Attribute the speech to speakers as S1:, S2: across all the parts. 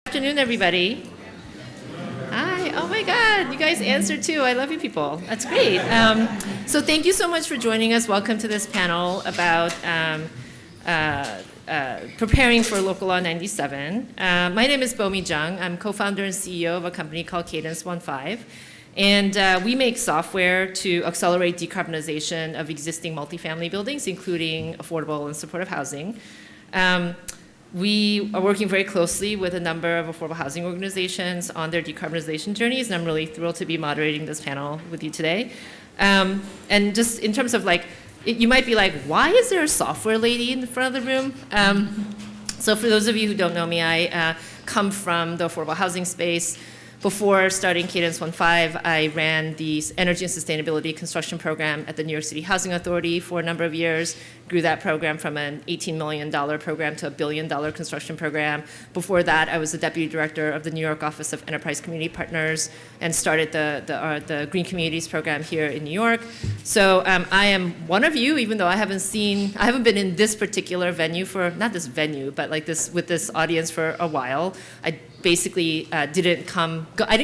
S1: Good afternoon, everybody. Hi. Oh my God, you guys answered too. I love you people. That's great. So thank you so much for joining us. Welcome to this panel about preparing for Local Law 97. My name is Bomee Jung. I'm co-founder and CEO of a company called Cadence OneFive. And we make software to accelerate decarbonization of existing multifamily buildings, including affordable and supportive housing. We are working very closely with a number of affordable housing organizations on their decarbonization journeys, and I'm really thrilled to be moderating this panel with you today. And just in terms of you might be like, why is there a software lady in the front of the room? So for those of you who don't know me, I come from the affordable housing space. Before starting Cadence OneFive, I ran the Energy and Sustainability Construction Program at the New York City Housing Authority for a number of years, grew that program from an $18 million program to a $1 billion construction program. Before that, I was the Deputy Director of the New York Office of Enterprise Community Partners and started the Green Communities Program here in New York. So I am one of you, even though I haven't been in this particular venue for, not this venue, but with this audience for a while. I basically I didn't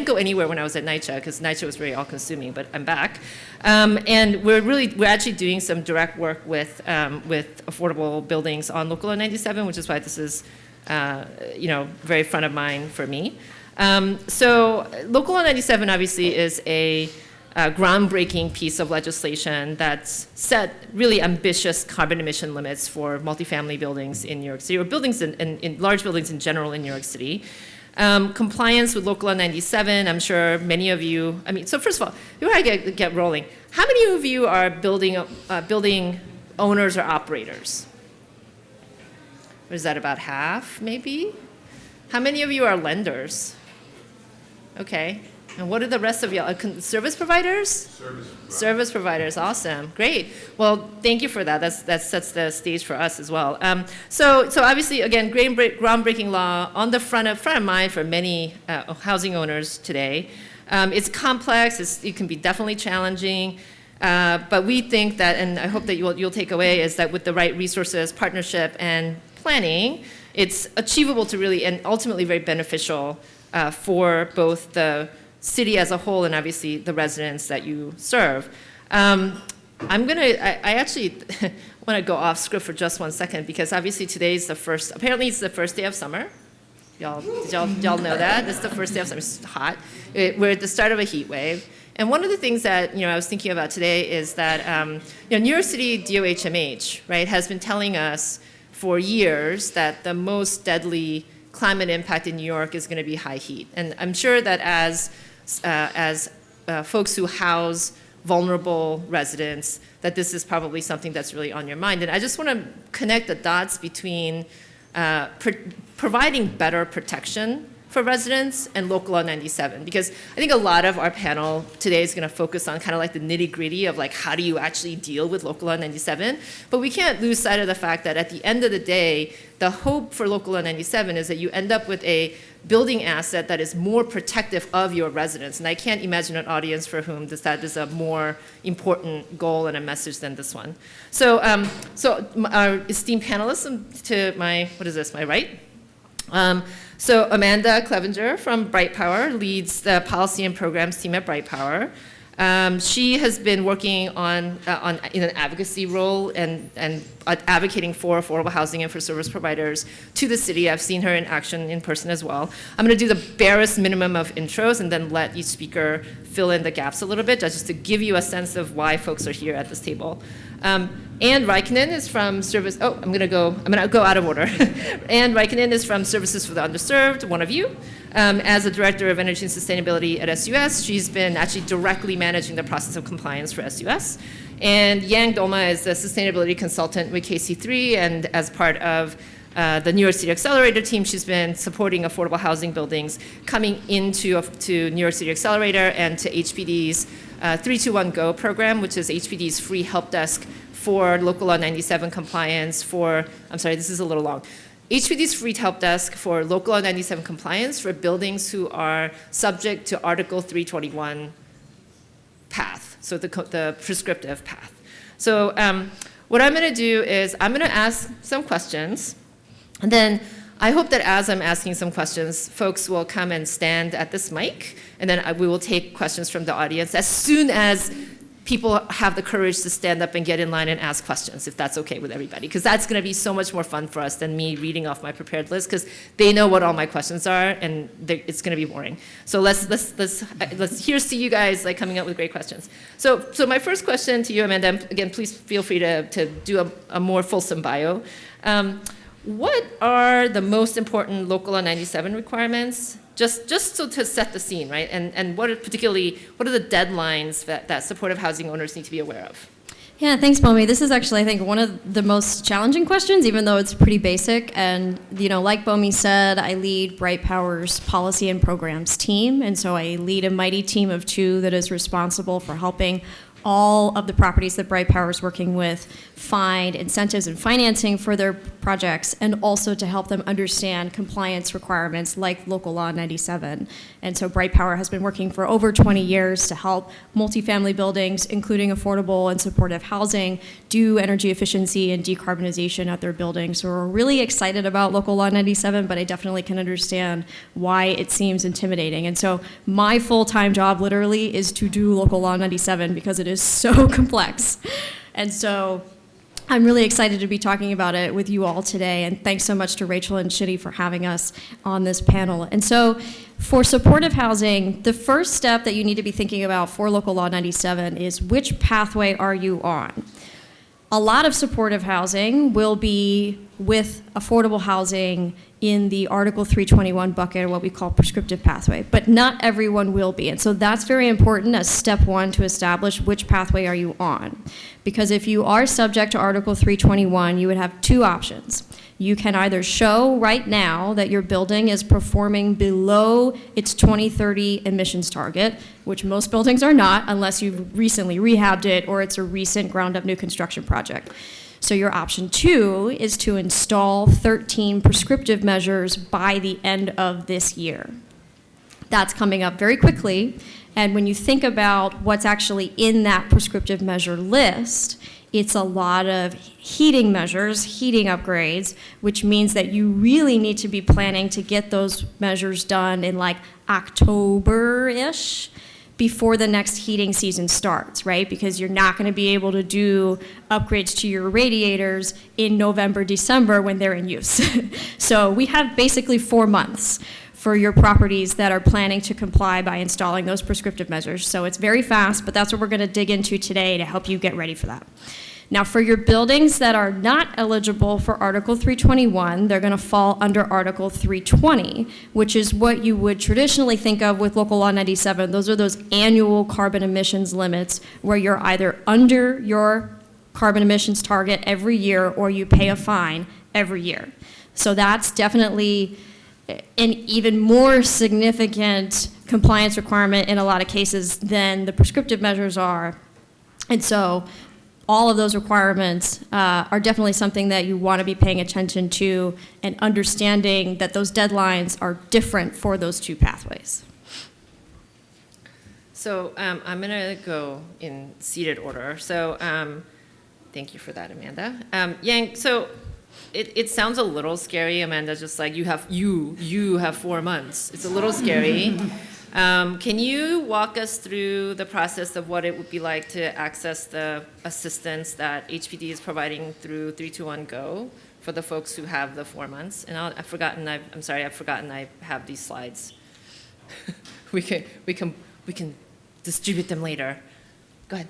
S1: go anywhere when I was at NYCHA because NYCHA was very all-consuming, but I'm back. And we're actually doing some direct work with affordable buildings on Local Law 97, which is why this is very front of mind for me. So Local Law 97 obviously is a groundbreaking piece of legislation that's set really ambitious carbon emission limits for multifamily buildings in New York City, or buildings in large buildings in general in New York City. Compliance with Local Law 97, I'm sure many of you, so first of all, before I get rolling, how many of you are building owners or operators? Or is that about half, maybe? How many of you are lenders? Okay. And what are the rest of y'all? Service providers? Service providers, awesome, great. Well, thank you for that. That sets the stage for us as well. So obviously, again, groundbreaking law on the front of mind for many housing owners today. It's complex. It can be definitely challenging. But we think that, and I hope that you'll take away, is that with the right resources, partnership, and planning, it's achievable to really and ultimately very beneficial for both the city as a whole and obviously the residents that you serve. I actually want to go off script for just 1 second because obviously today's apparently it's the first day of summer. Y'all know that? It's the first day of summer, it's hot. We're at the start of a heat wave. And one of the things that I was thinking about today is that New York City DOHMH, right, has been telling us for years that the most deadly climate impact in New York is going to be high heat. And I'm sure that as folks who house vulnerable residents, that this is probably something that's really on your mind. And I just want to connect the dots between providing better protection for residents and Local Law 97, because I think a lot of our panel today is going to focus on kind of like the nitty-gritty of how do you actually deal with Local Law 97, but we can't lose sight of the fact that at the end of the day, the hope for Local Law 97 is that you end up with a building asset that is more protective of your residents, and I can't imagine an audience for whom that is a more important goal and a message than this one. So, our esteemed panelists to my right. So Amanda Clevinger from Bright Power leads the policy and programs team at Bright Power. She has been working in an advocacy role and advocating for affordable housing and for service providers to the city. I've seen her in action in person as well. I'm going to do the barest minimum of intros and then let each speaker fill in the gaps a little bit, just to give you a sense of why folks are here at this table. Anne Rahikainen is from Service. Oh, I'm gonna go out of order. Anne Rahikainen is from Services for the UnderServed, one of you. As a Director of Energy and Sustainability at SUS, she's been actually directly managing the process of compliance for SUS. And Yang Doma is the Sustainability Consultant with KC3, and as part of the New York City Accelerator team, she's been supporting affordable housing buildings coming into New York City Accelerator and to HPD's 321 Go program, which is HPD's free help desk for Local Law 97 compliance this is a little long. HPD's free help desk for Local Law 97 compliance for buildings who are subject to Article 321 path, so the prescriptive path. So what I'm going to do is I'm going to ask some questions, and then I hope that as I'm asking some questions, folks will come and stand at this mic, and then we will take questions from the audience as soon as people have the courage to stand up and get in line and ask questions, if that's okay with everybody. Because that's going to be so much more fun for us than me reading off my prepared list, because they know what all my questions are, and it's going to be boring. So let's here's to you guys like coming up with great questions. So my first question to you, Amanda, again, please feel free to do a more fulsome bio. What are the most important local law 97 requirements? Just so to set the scene, right? And what are the deadlines that supportive housing owners need to be aware of?
S2: Yeah, thanks, Bomee. This is actually, I think, one of the most challenging questions, even though it's pretty basic. And, like Bomee said, I lead Bright Power's policy and programs team. And so I lead a mighty team of 2 that is responsible for helping all of the properties that Bright Power is working with find incentives and financing for their projects, and also to help them understand compliance requirements like Local Law 97. And so Bright Power has been working for over 20 years to help multifamily buildings, including affordable and supportive housing, do energy efficiency and decarbonization at their buildings. So we're really excited about Local Law 97, but I definitely can understand why it seems intimidating. And so my full-time job literally is to do Local Law 97 because it is so complex. And so I'm really excited to be talking about it with you all today, and thanks so much to Rachel and Shitty for having us on this panel. And so for supportive housing, the first step that you need to be thinking about for Local Law 97 is which pathway are you on? A lot of supportive housing will be with affordable housing in the Article 321 bucket, or what we call prescriptive pathway, but not everyone will be. And so that's very important as step 1 to establish which pathway are you on. Because if you are subject to Article 321, you would have 2 options. You can either show right now that your building is performing below its 2030 emissions target, which most buildings are not unless you've recently rehabbed it or it's a recent ground-up new construction project. So your option 2 is to install 13 prescriptive measures by the end of this year. That's coming up very quickly, and when you think about what's actually in that prescriptive measure list, it's a lot of heating measures, heating upgrades, which means that you really need to be planning to get those measures done in like October-ish, before the next heating season starts, right? Because you're not going to be able to do upgrades to your radiators in November, December when they're in use. So we have basically 4 months for your properties that are planning to comply by installing those prescriptive measures. So it's very fast, but that's what we're going to dig into today to help you get ready for that. Now, for your buildings that are not eligible for Article 321, they're going to fall under Article 320, which is what you would traditionally think of with Local Law 97. Those are those annual carbon emissions limits where you're either under your carbon emissions target every year or you pay a fine every year. So that's definitely an even more significant compliance requirement in a lot of cases than the prescriptive measures are. And so all of those requirements are definitely something that you want to be paying attention to and understanding that those deadlines are different for those 2 pathways. So I'm going to go in seated order. So thank you for that, Amanda. Yang, so it sounds a little scary, Amanda, just like you have 4 months. It's a little scary. Can you walk us through the process of what it would be like to access the assistance that HPD is providing through 321 Go for the folks who have the 4 months? And I've forgotten I have these slides. we can distribute them later. Go ahead.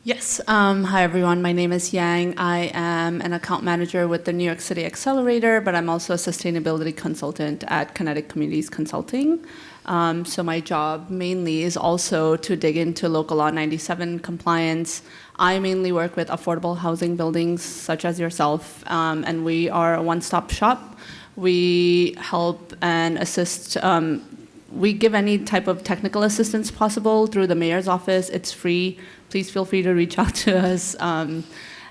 S3: Yes. Hi, everyone. My name is Yang. I am an account manager with the New York City Accelerator, but I'm also a sustainability consultant at Kinetic Communities Consulting. So my job mainly is also to dig into Local Law 97 compliance. I mainly work with affordable housing buildings such as yourself, and we are a one-stop shop. We help and assist. We give any type of technical assistance possible through the mayor's office. It's free. Please feel free to reach out to us.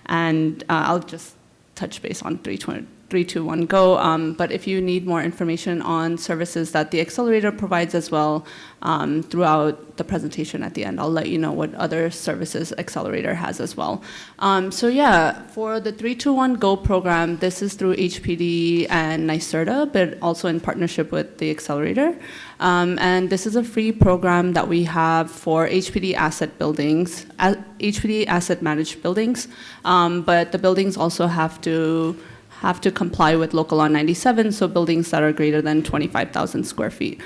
S3: And I'll just touch base on 321 321Go. But if you need more information on services that the Accelerator provides as well, throughout the presentation at the end, I'll let you know what other services Accelerator has as well. So yeah, for the 321Go program, this is through HPD and NYSERDA, but also in partnership with the Accelerator. And this is a free program that we have for HPD asset buildings, HPD asset managed buildings, but the buildings also have to comply with Local Law 97, so buildings that are greater than 25,000 square feet.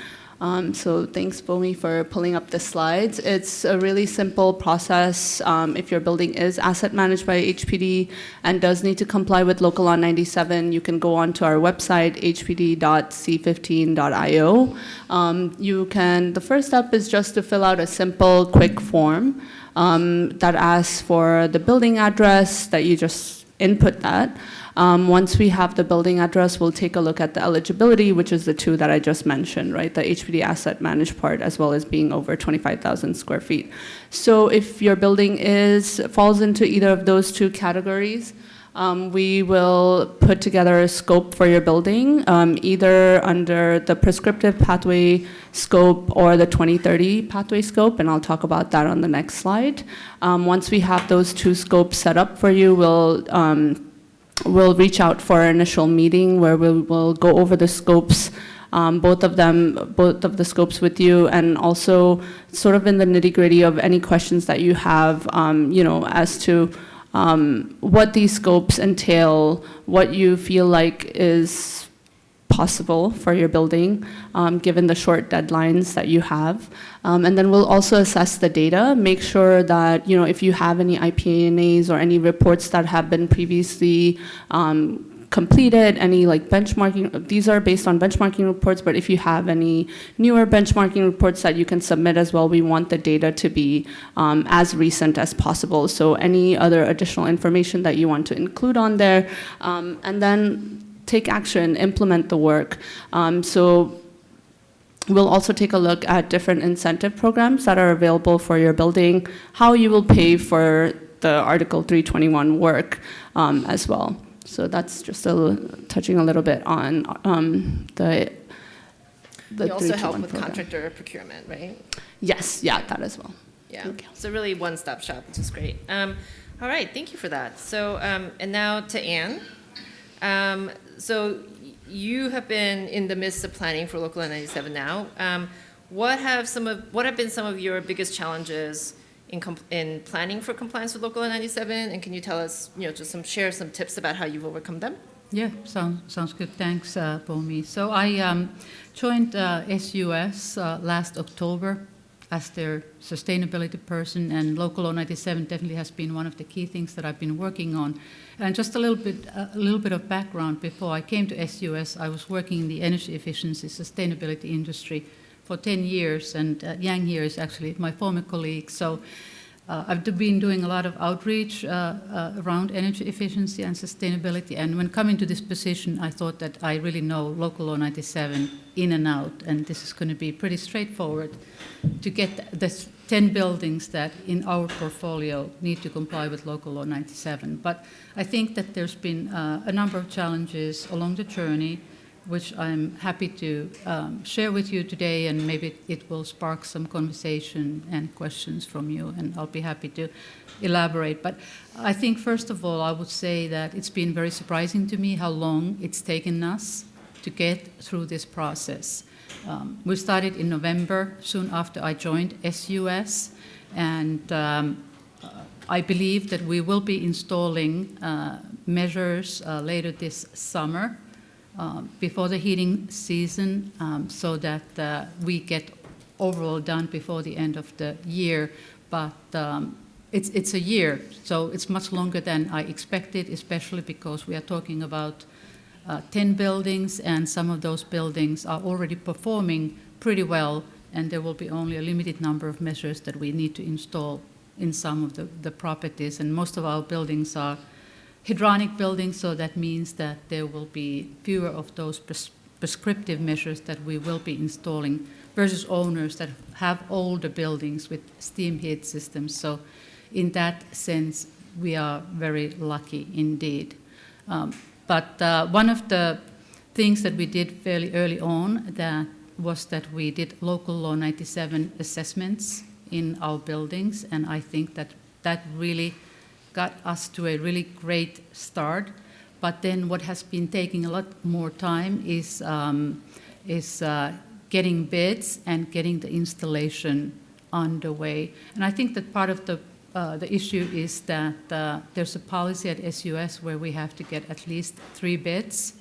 S3: So thanks, Bomee, for pulling up the slides. It's a really simple process. If your building is asset managed by HPD and does need to comply with Local Law 97, you can go onto our website, hpd.c15.io. The first step is just to fill out a simple, quick form that asks for the building address, that you just input that. Once we have the building address, we'll take a look at the eligibility, which is the two that I just mentioned, right? The HPD asset managed part, as well as being over 25,000 square feet. So if your building falls into either of those two categories, we will put together a scope for your building, either under the prescriptive pathway scope or the 2030 pathway scope, and I'll talk about that on the next slide. Once we have those two scopes set up for you, we'll reach out for an initial meeting where we'll go over the scopes, both of the scopes with you, and also sort of in the nitty-gritty of any questions that you have, as to what these scopes entail, what you feel like is possible for your building, given the short deadlines that you have. And then we'll also assess the data, make sure that, if you have any IPANAs or any reports that have been previously completed, any benchmarking, these are based on benchmarking reports, but if you have any newer benchmarking reports that you can submit as well, we want the data to be as recent as possible. So any other additional information that you want to include on there, and then take action, implement the work. So we'll also take a look at different incentive programs that are available for your building, how you will pay for the Article 321 work as well. So that's just touching a little bit on the
S1: You also help with
S3: program.
S1: contractor procurement, right?
S3: Yes, yeah, that as well.
S1: Yeah, so really one-stop shop, which is great. All right, thank you for that. So, and now to Anne. So you have been in the midst of planning for Local Law 97 now. What have been some of your biggest challenges in planning for compliance with Local Law 97? And can you tell us, share some tips about how you've overcome them?
S4: Yeah, sounds good. Thanks, Bomee. So I joined SUS last October as their sustainability person, and Local Law 97 definitely has been one of the key things that I've been working on. And just a little bit of background. Before I came to SUS, I was working in the energy efficiency sustainability industry for 10 years, and Yang here is actually my former colleague. So I've been doing a lot of outreach around energy efficiency and sustainability, and when coming to this position, I thought that I really know Local Law 97 in and out, and this is going to be pretty straightforward to get the 10 buildings that in our portfolio need to comply with Local Law 97. But I think that there's been a number of challenges along the journey, which I'm happy to share with you today, and maybe it will spark some conversation and questions from you, and I'll be happy to elaborate. But I think, first of all, I would say that it's been very surprising to me how long it's taken us to get through this process. We started in November, soon after I joined SUS, and I believe that we will be installing measures later this summer, before the heating season, so that we get overall done before the end of the year. But it's a year, so it's much longer than I expected, especially because we are talking about 10 buildings, and some of those buildings are already performing pretty well, and there will be only a limited number of measures that we need to install in some of the properties. And most of our buildings are hydronic buildings, so that means that there will be fewer of those prescriptive measures that we will be installing versus owners that have older buildings with steam heat systems. So in that sense, we are very lucky indeed. But one of the things that we did fairly early on was that we did local law 97 assessments in our buildings, and I think that really got us to a really great start. But then what has been taking a lot more time is getting bids and getting the installation underway. And I think that part of the issue is that there's a policy at SUS where we have to get at least 3 bids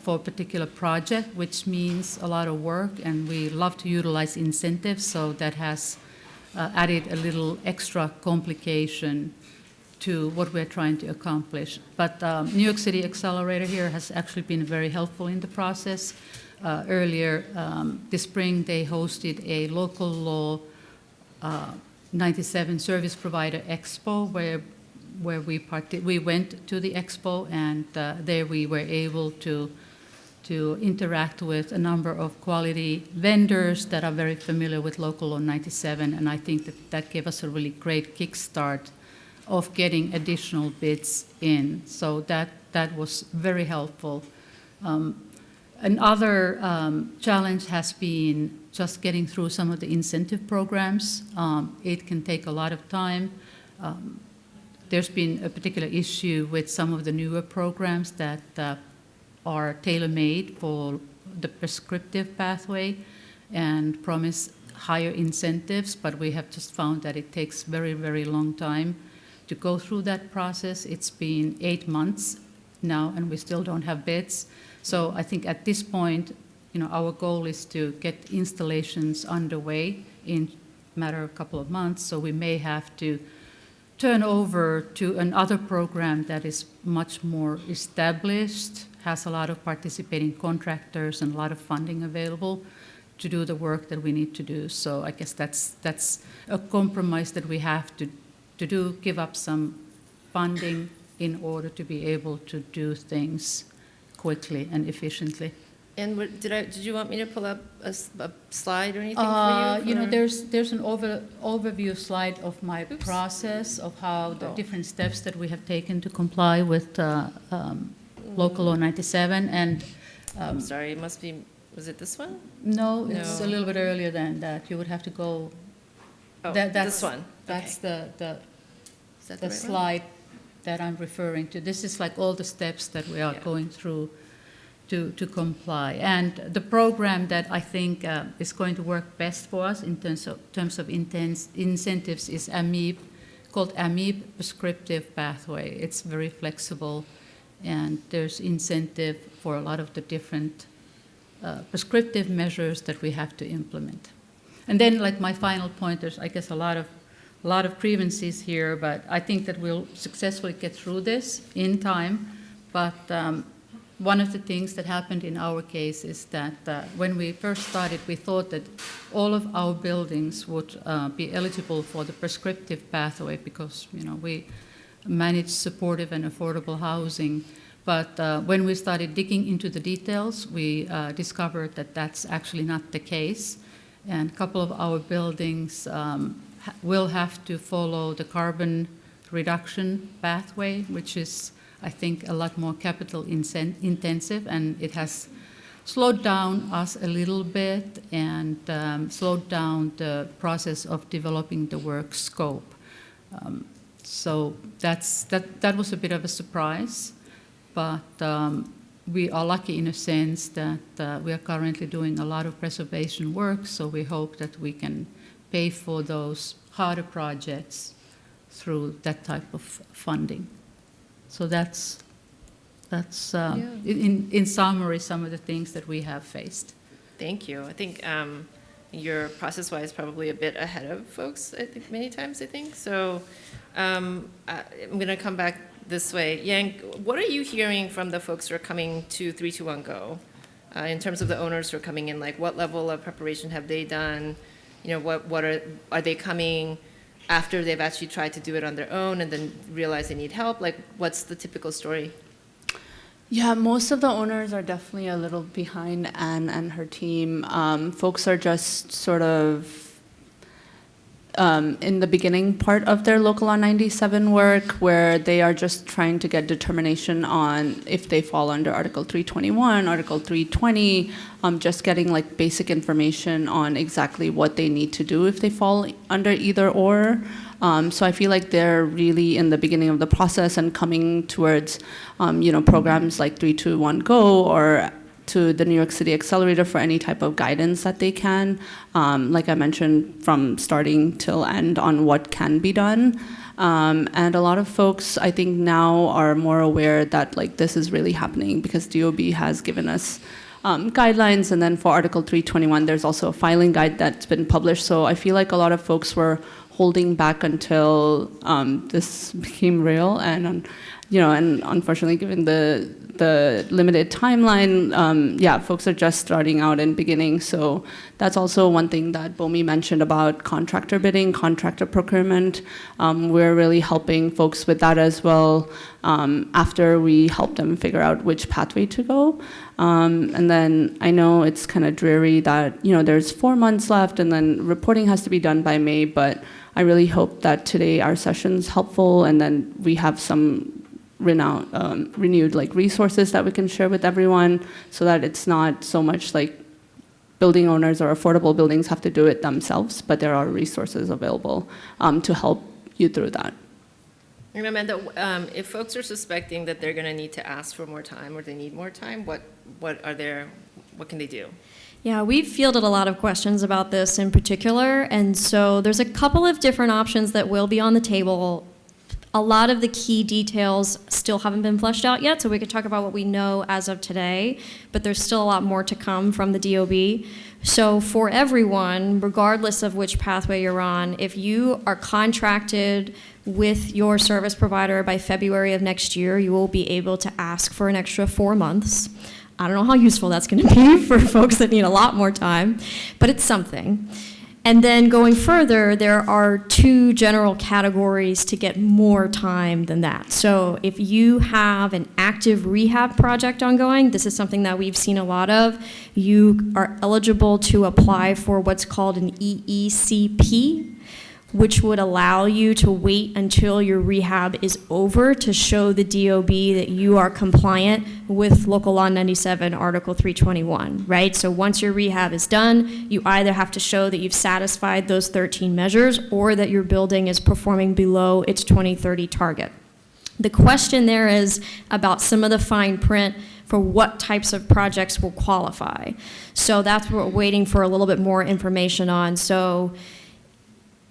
S4: for a particular project, which means a lot of work, and we love to utilize incentives, so that has added a little extra complication to what we're trying to accomplish. But New York City Accelerator here has actually been very helpful in the process. Earlier this spring, they hosted a local law 97 service provider expo where we went to the expo, and there we were able to interact with a number of quality vendors that are very familiar with local law 97, and I think that gave us a really great kickstart of getting additional bids in. So that was very helpful. Another challenge has been just getting through some of the incentive programs. It can take a lot of time. There's been a particular issue with some of the newer programs that are tailor-made for the prescriptive pathway and promise higher incentives, but we have just found that it takes very, very long time to go through that process. It's been 8 months now, and we still don't have bids. So I think at this point, our goal is to get installations underway in a matter of a couple of months. So we may have to turn over to another program that is much more established, has a lot of participating contractors and a lot of funding available to do the work that we need to do. So I guess that's a compromise that we have to do, give up some funding in order to be able to do things quickly and efficiently.
S1: And did you want me to pull up a slide or anything for you?
S4: There's an overview slide of my process of how the different steps that we have taken to comply with Local Law 97. And
S1: I'm sorry, it must be. Was it this one?
S4: No, it's a little bit earlier than that. You would have to go.
S1: Oh, this one.
S4: That's
S1: okay.
S4: the
S1: right
S4: slide that I'm referring to. This is like all the steps that we are going through to comply. And the program that I think is going to work best for us in terms of incentives is AMIB, called AMIB Prescriptive Pathway. It's very flexible, and there's incentive for a lot of the different prescriptive measures that we have to implement. And then, like my final point, there's, I guess, a lot of grievances here, but I think that we'll successfully get through this in time. But one of the things that happened in our case is that when we first started, we thought that all of our buildings would be eligible for the prescriptive pathway because we manage supportive and affordable housing. But when we started digging into the details, we discovered that that's actually not the case. And a couple of our buildings will have to follow the carbon reduction pathway, which is, I think, a lot more capital intensive, and it has slowed down us a little bit and slowed down the process of developing the work scope. So that was a bit of a surprise, but we are lucky in a sense that we are currently doing a lot of preservation work, so we hope that we can pay for those harder projects through that type of funding. So that's in summary some of the things that we have faced.
S1: Thank you. I think you're process-wise probably a bit ahead of folks, I think, many times, I think. So I'm going to come back this way. Yang, what are you hearing from the folks who are coming to 321 Go in terms of the owners who are coming in? Like, what level of preparation have they done? What are they coming after they've actually tried to do it on their own and then realize they need help? Like, what's the typical story?
S3: Yeah, most of the owners are definitely a little behind Anne and her team. Folks are just sort of in the beginning part of their local law 97 work, where they are just trying to get determination on if they fall under Article 321, Article 320, just getting like basic information on exactly what they need to do if they fall under either or. So I feel like they're really in the beginning of the process and coming towards, programs like 321 Go or to the New York City Accelerator for any type of guidance that they can, like I mentioned, from starting till end on what can be done. And a lot of folks, I think, now are more aware that like this is really happening because DOB has given us guidelines, and then for Article 321, there's also a filing guide that's been published. So I feel like a lot of folks were holding back until this became real, and and unfortunately, given the limited timeline, folks are just starting out and beginning. So that's also one thing that Bomee mentioned about contractor bidding, contractor procurement. We're really helping folks with that as well after we help them figure out which pathway to go. And then I know it's kind of dreary that there's 4 months left, and then reporting has to be done by May. But I really hope that today our session's helpful, and then we have some renewed like resources that we can share with everyone, so that it's not so much like building owners or affordable buildings have to do it themselves, but there are resources available to help you through that.
S1: And Amanda, if folks are suspecting that they're going to need to ask for more time or they need more time, what can they do?
S2: Yeah, we've fielded a lot of questions about this in particular, and so there's a couple of different options that will be on the table. A lot of the key details still haven't been fleshed out yet, so we could talk about what we know as of today, but there's still a lot more to come from the DOB. So for everyone, regardless of which pathway you're on, if you are contracted with your service provider by February of next year, you will be able to ask for an extra 4 months. I don't know how useful that's going to be for folks that need a lot more time, but it's something. And then going further, there are 2 general categories to get more time than that. So if you have an active rehab project ongoing, this is something that we've seen a lot of, you are eligible to apply for what's called an EECP, which would allow you to wait until your rehab is over to show the DOB that you are compliant with Local Law 97, Article 321, right? So once your rehab is done, you either have to show that you've satisfied those 13 measures or that your building is performing below its 2030 target. The question there is about some of the fine print for what types of projects will qualify. So that's what we're waiting for a little bit more information on. So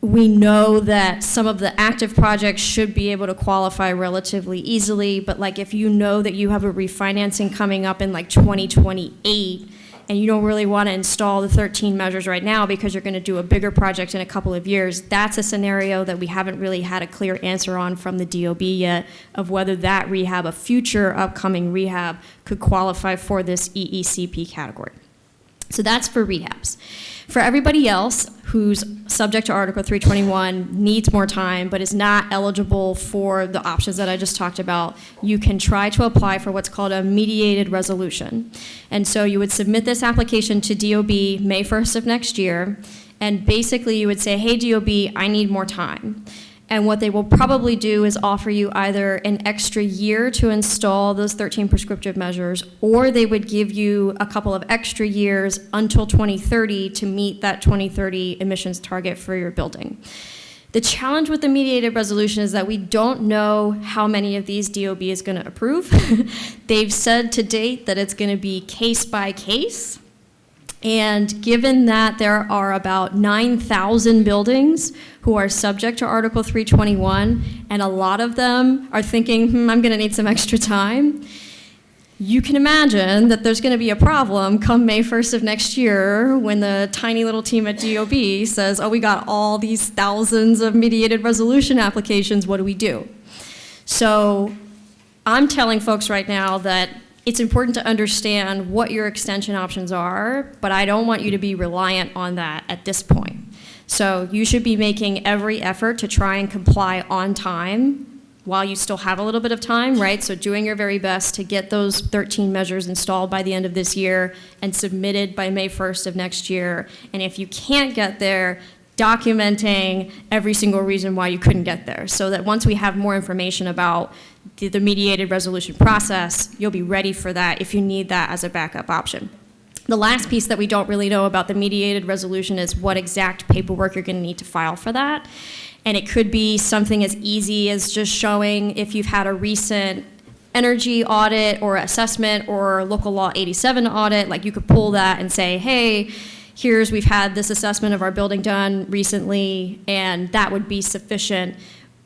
S2: we know that some of the active projects should be able to qualify relatively easily, but like if you know that you have a refinancing coming up in like 2028 and you don't really want to install the 13 measures right now because you're going to do a bigger project in a couple of years, that's a scenario that we haven't really had a clear answer on from the DOB yet of whether that rehab, a future upcoming rehab, could qualify for this EECP category. So that's for rehabs. For everybody else who's subject to Article 321, needs more time, but is not eligible for the options that I just talked about, you can try to apply for what's called a mediated resolution. And so you would submit this application to DOB May 1st of next year, and basically you would say, hey DOB, I need more time. And what they will probably do is offer you either an extra year to install those 13 prescriptive measures, or they would give you a couple of extra years until 2030 to meet that 2030 emissions target for your building. The challenge with the mediated resolution is that we don't know how many of these DOB is going to approve. They've said to date that it's going to be case by case. And given that there are about 9,000 buildings who are subject to Article 321, and a lot of them are thinking, I'm going to need some extra time, you can imagine that there's going to be a problem come May 1st of next year when the tiny little team at DOB says, oh, we got all these thousands of mediated resolution applications, what do we do? So I'm telling folks right now that it's important to understand what your extension options are, but I don't want you to be reliant on that at this point. So you should be making every effort to try and comply on time while you still have a little bit of time, right? So doing your very best to get those 13 measures installed by the end of this year and submitted by May 1st of next year. And if you can't get there, documenting every single reason why you couldn't get there, so that once we have more information about the mediated resolution process, you'll be ready for that if you need that as a backup option. The last piece that we don't really know about the mediated resolution is what exact paperwork you're going to need to file for that. And it could be something as easy as just showing if you've had a recent energy audit or assessment or local law 87 audit. Like, you could pull that and say, hey, we've had this assessment of our building done recently, and that would be sufficient.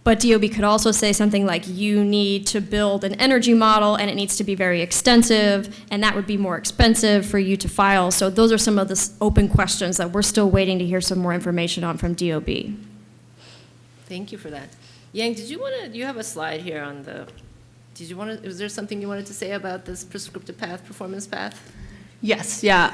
S2: But DOB could also say something like, you need to build an energy model and it needs to be very extensive, and that would be more expensive for you to file. So those are some of the open questions that we're still waiting to hear some more information on from DOB.
S1: Thank you for that. Yang, you have a slide here on was there something you wanted to say about this prescriptive path, performance path?
S3: Yes, yeah.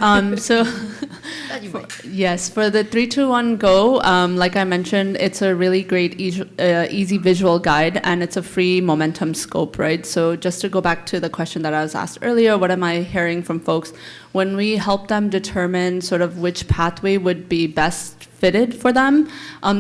S3: Yes, for the 3-2-1 Go, like I mentioned, it's a really great, easy visual guide, and it's a free momentum scope, right? So just to go back to the question that I was asked earlier, what am I hearing from folks? When we help them determine sort of which pathway would be best fitted for them,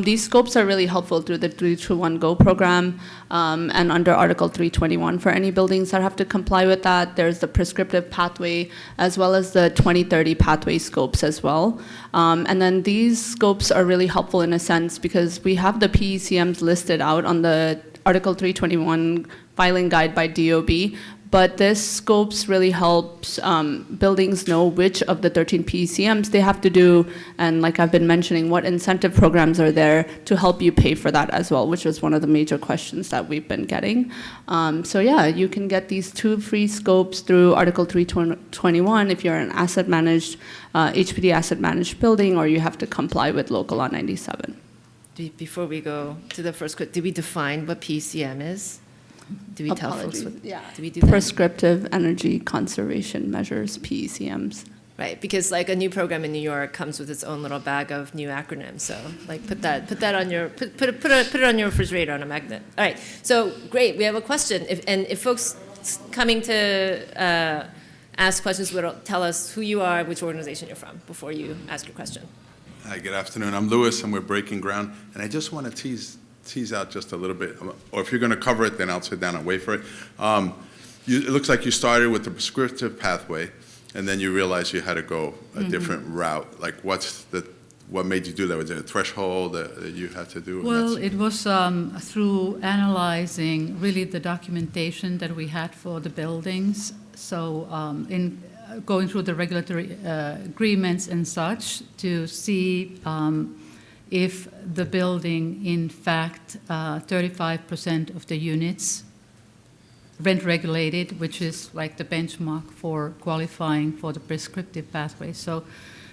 S3: these scopes are really helpful through the 3-2-1 Go program, and under Article 321 for any buildings that have to comply with that. There's the prescriptive pathway as well as the 2030 pathway scopes as well. And then these scopes are really helpful in a sense because we have the PECMs listed out on the Article 321 filing guide by DOB, but this scopes really helps buildings know which of the 13 PECMs they have to do, and like I've been mentioning, what incentive programs are there to help you pay for that as well, which was one of the major questions that we've been getting. So yeah, you can get these 2 free scopes through Article 321 if you're an asset managed, HPD asset managed building, or you have to comply with Local Law 97.
S1: Before we go to the first question, did we define what PCM is? Do we tell folks what,
S3: yeah.
S1: Do we do that?
S3: Prescriptive Energy Conservation Measures, PECMs.
S1: Right, because like a new program in New York comes with its own little bag of new acronyms. So like put that on your put it on your refrigerator on a magnet. All right, so great. We have a question. If folks coming to ask questions will tell us who you are, which organization you're from before you ask your question.
S5: Hi, good afternoon. I'm Lewis, and we're breaking ground. And I just want to tease out just a little bit, or if you're going to cover it, then I'll sit down and wait for it. It looks like you started with the prescriptive pathway, and then you realized you had to go a different route. Like, what made you do that? Was it a threshold that you had to do?
S4: Well, it was through analyzing really the documentation that we had for the buildings. So in going through the regulatory agreements and such to see if the building, in fact, 35% of the units rent regulated, which is like the benchmark for qualifying for the prescriptive pathway. So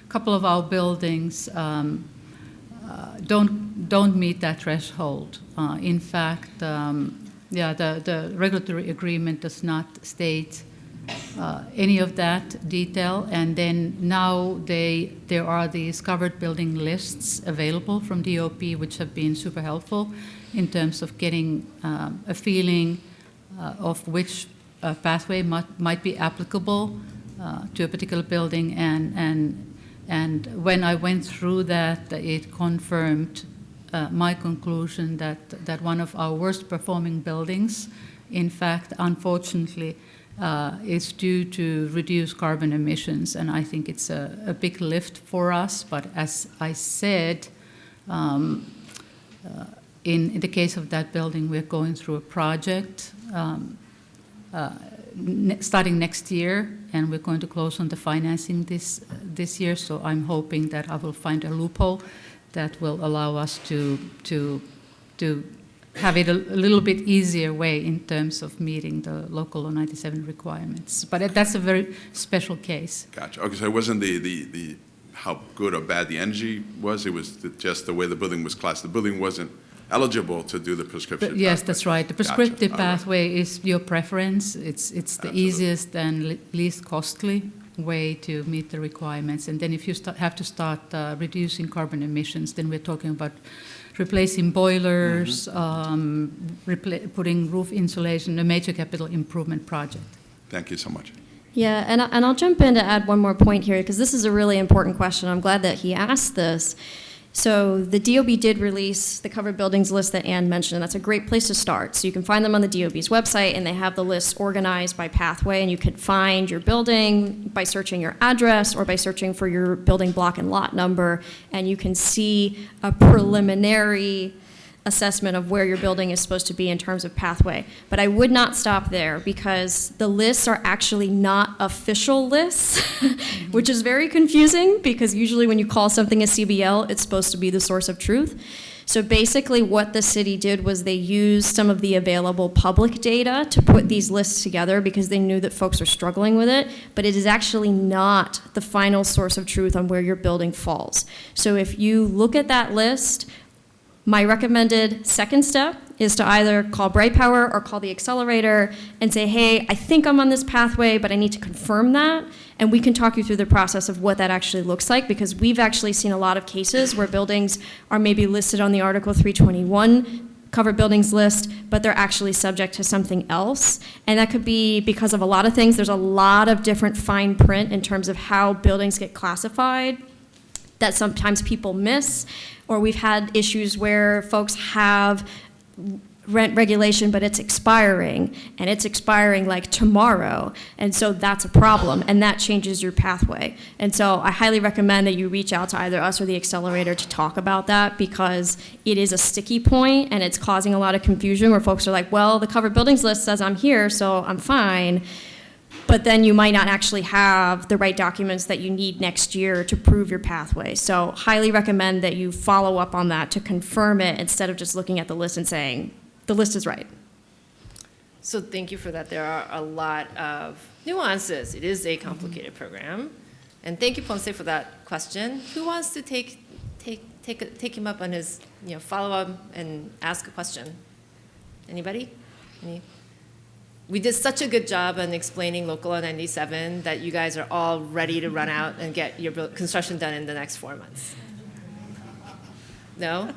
S4: a couple of our buildings don't meet that threshold. In fact, the regulatory agreement does not state any of that detail, and then now there are these covered building lists available from DOP, which have been super helpful in terms of getting a feeling of which pathway might be applicable to a particular building, and when I went through that, it confirmed my conclusion that one of our worst performing buildings, in fact, unfortunately, is due to reduce carbon emissions, and I think it's a big lift for us. But as I said, in the case of that building, we're going through a project starting next year, and we're going to close on the financing this year. So I'm hoping that I will find a loophole that will allow us to have it a little bit easier way in terms of meeting the Local Law 97 requirements. But that's a very special case.
S5: Gotcha. Okay, so it wasn't the how good or bad the energy was, it was just the way the building was classed. The building wasn't eligible to do the prescription.
S4: Yes,
S5: pathway.
S4: that's right. The prescriptive
S5: Gotcha.
S4: pathway is your preference. It's the
S5: Absolutely.
S4: easiest and least costly way to meet the requirements. And then if you have to start reducing carbon emissions, then we're talking about replacing boilers, putting roof insulation, a major capital improvement project.
S5: Thank you so much.
S2: Yeah, and I'll jump in to add one more point here, because this is a really important question. I'm glad that he asked this. So the DOB did release the covered buildings list that Ann mentioned, and that's a great place to start. So you can find them on the DOB's website, and they have the lists organized by pathway, and you can find your building by searching your address or by searching for your building block and lot number, and you can see a preliminary assessment of where your building is supposed to be in terms of pathway. But I would not stop there, because the lists are actually not official lists, which is very confusing, because usually when you call something a CBL, it's supposed to be the source of truth. So basically what the city did was they used some of the available public data to put these lists together, because they knew that folks are struggling with it, but it is actually not the final source of truth on where your building falls. So if you look at that list, my recommended second step is to either call Bright Power or call the Accelerator and say, hey, I think I'm on this pathway, but I need to confirm that. And we can talk you through the process of what that actually looks like, because we've actually seen a lot of cases where buildings are maybe listed on the Article 321 covered buildings list, but they're actually subject to something else. And that could be because of a lot of things. There's a lot of different fine print in terms of how buildings get classified that sometimes people miss. Or we've had issues where folks have rent regulation, but it's expiring, and it's expiring like tomorrow. And so that's a problem, and that changes your pathway. And so I highly recommend that you reach out to either us or the Accelerator to talk about that, because it is a sticky point and it's causing a lot of confusion where folks are like, well, the covered buildings list says I'm here, so I'm fine. But then you might not actually have the right documents that you need next year to prove your pathway. So highly recommend that you follow up on that to confirm it, instead of just looking at the list and saying, the list is right.
S1: So thank you for that. There are a lot of nuances. It is a complicated program. And thank you, Ponce, for that question. Who wants to take him up on his, follow up and ask a question? Anybody? We did such a good job on explaining Local Law 97 that you guys are all ready to run out and get your construction done in the next 4 months. No?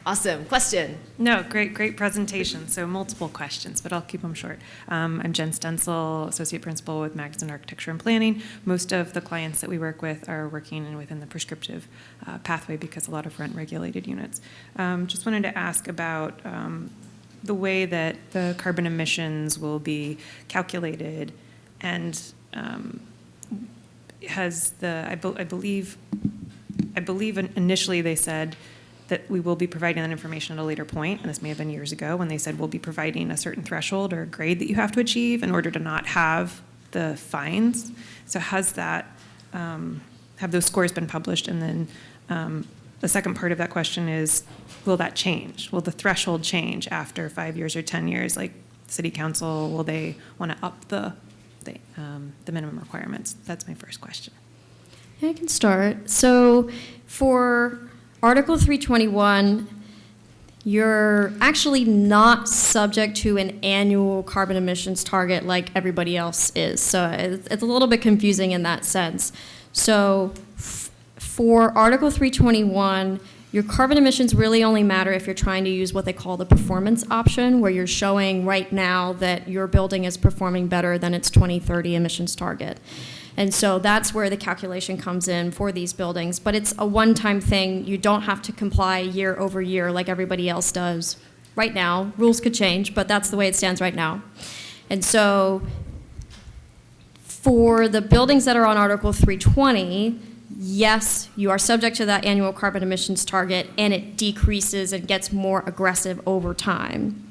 S1: Awesome. Question?
S6: No, great presentation. So multiple questions, but I'll keep them short. I'm Jen Stencil, Associate Principal with Magazine Architecture and Planning. Most of the clients that we work with are working within the prescriptive pathway, because a lot of rent-regulated units. Just wanted to ask about the way that the carbon emissions will be calculated, and I believe initially they said that we will be providing that information at a later point, and this may have been years ago when they said we'll be providing a certain threshold or a grade that you have to achieve in order to not have the fines. So has that, have those scores been published? And then the second part of that question is, will that change? Will the threshold change after 5 years or 10 years? Like City Council, will they want to up the minimum requirements? That's my first question.
S2: Yeah, I can start. So for Article 321, you're actually not subject to an annual carbon emissions target like everybody else is. So it's a little bit confusing in that sense. So for Article 321, your carbon emissions really only matter if you're trying to use what they call the performance option, where you're showing right now that your building is performing better than its 2030 emissions target. And so that's where the calculation comes in for these buildings. But it's a one-time thing. You don't have to comply year over year like everybody else does right now. Rules could change, but that's the way it stands right now. And so for the buildings that are on Article 320, yes, you are subject to that annual carbon emissions target, and it decreases and gets more aggressive over time.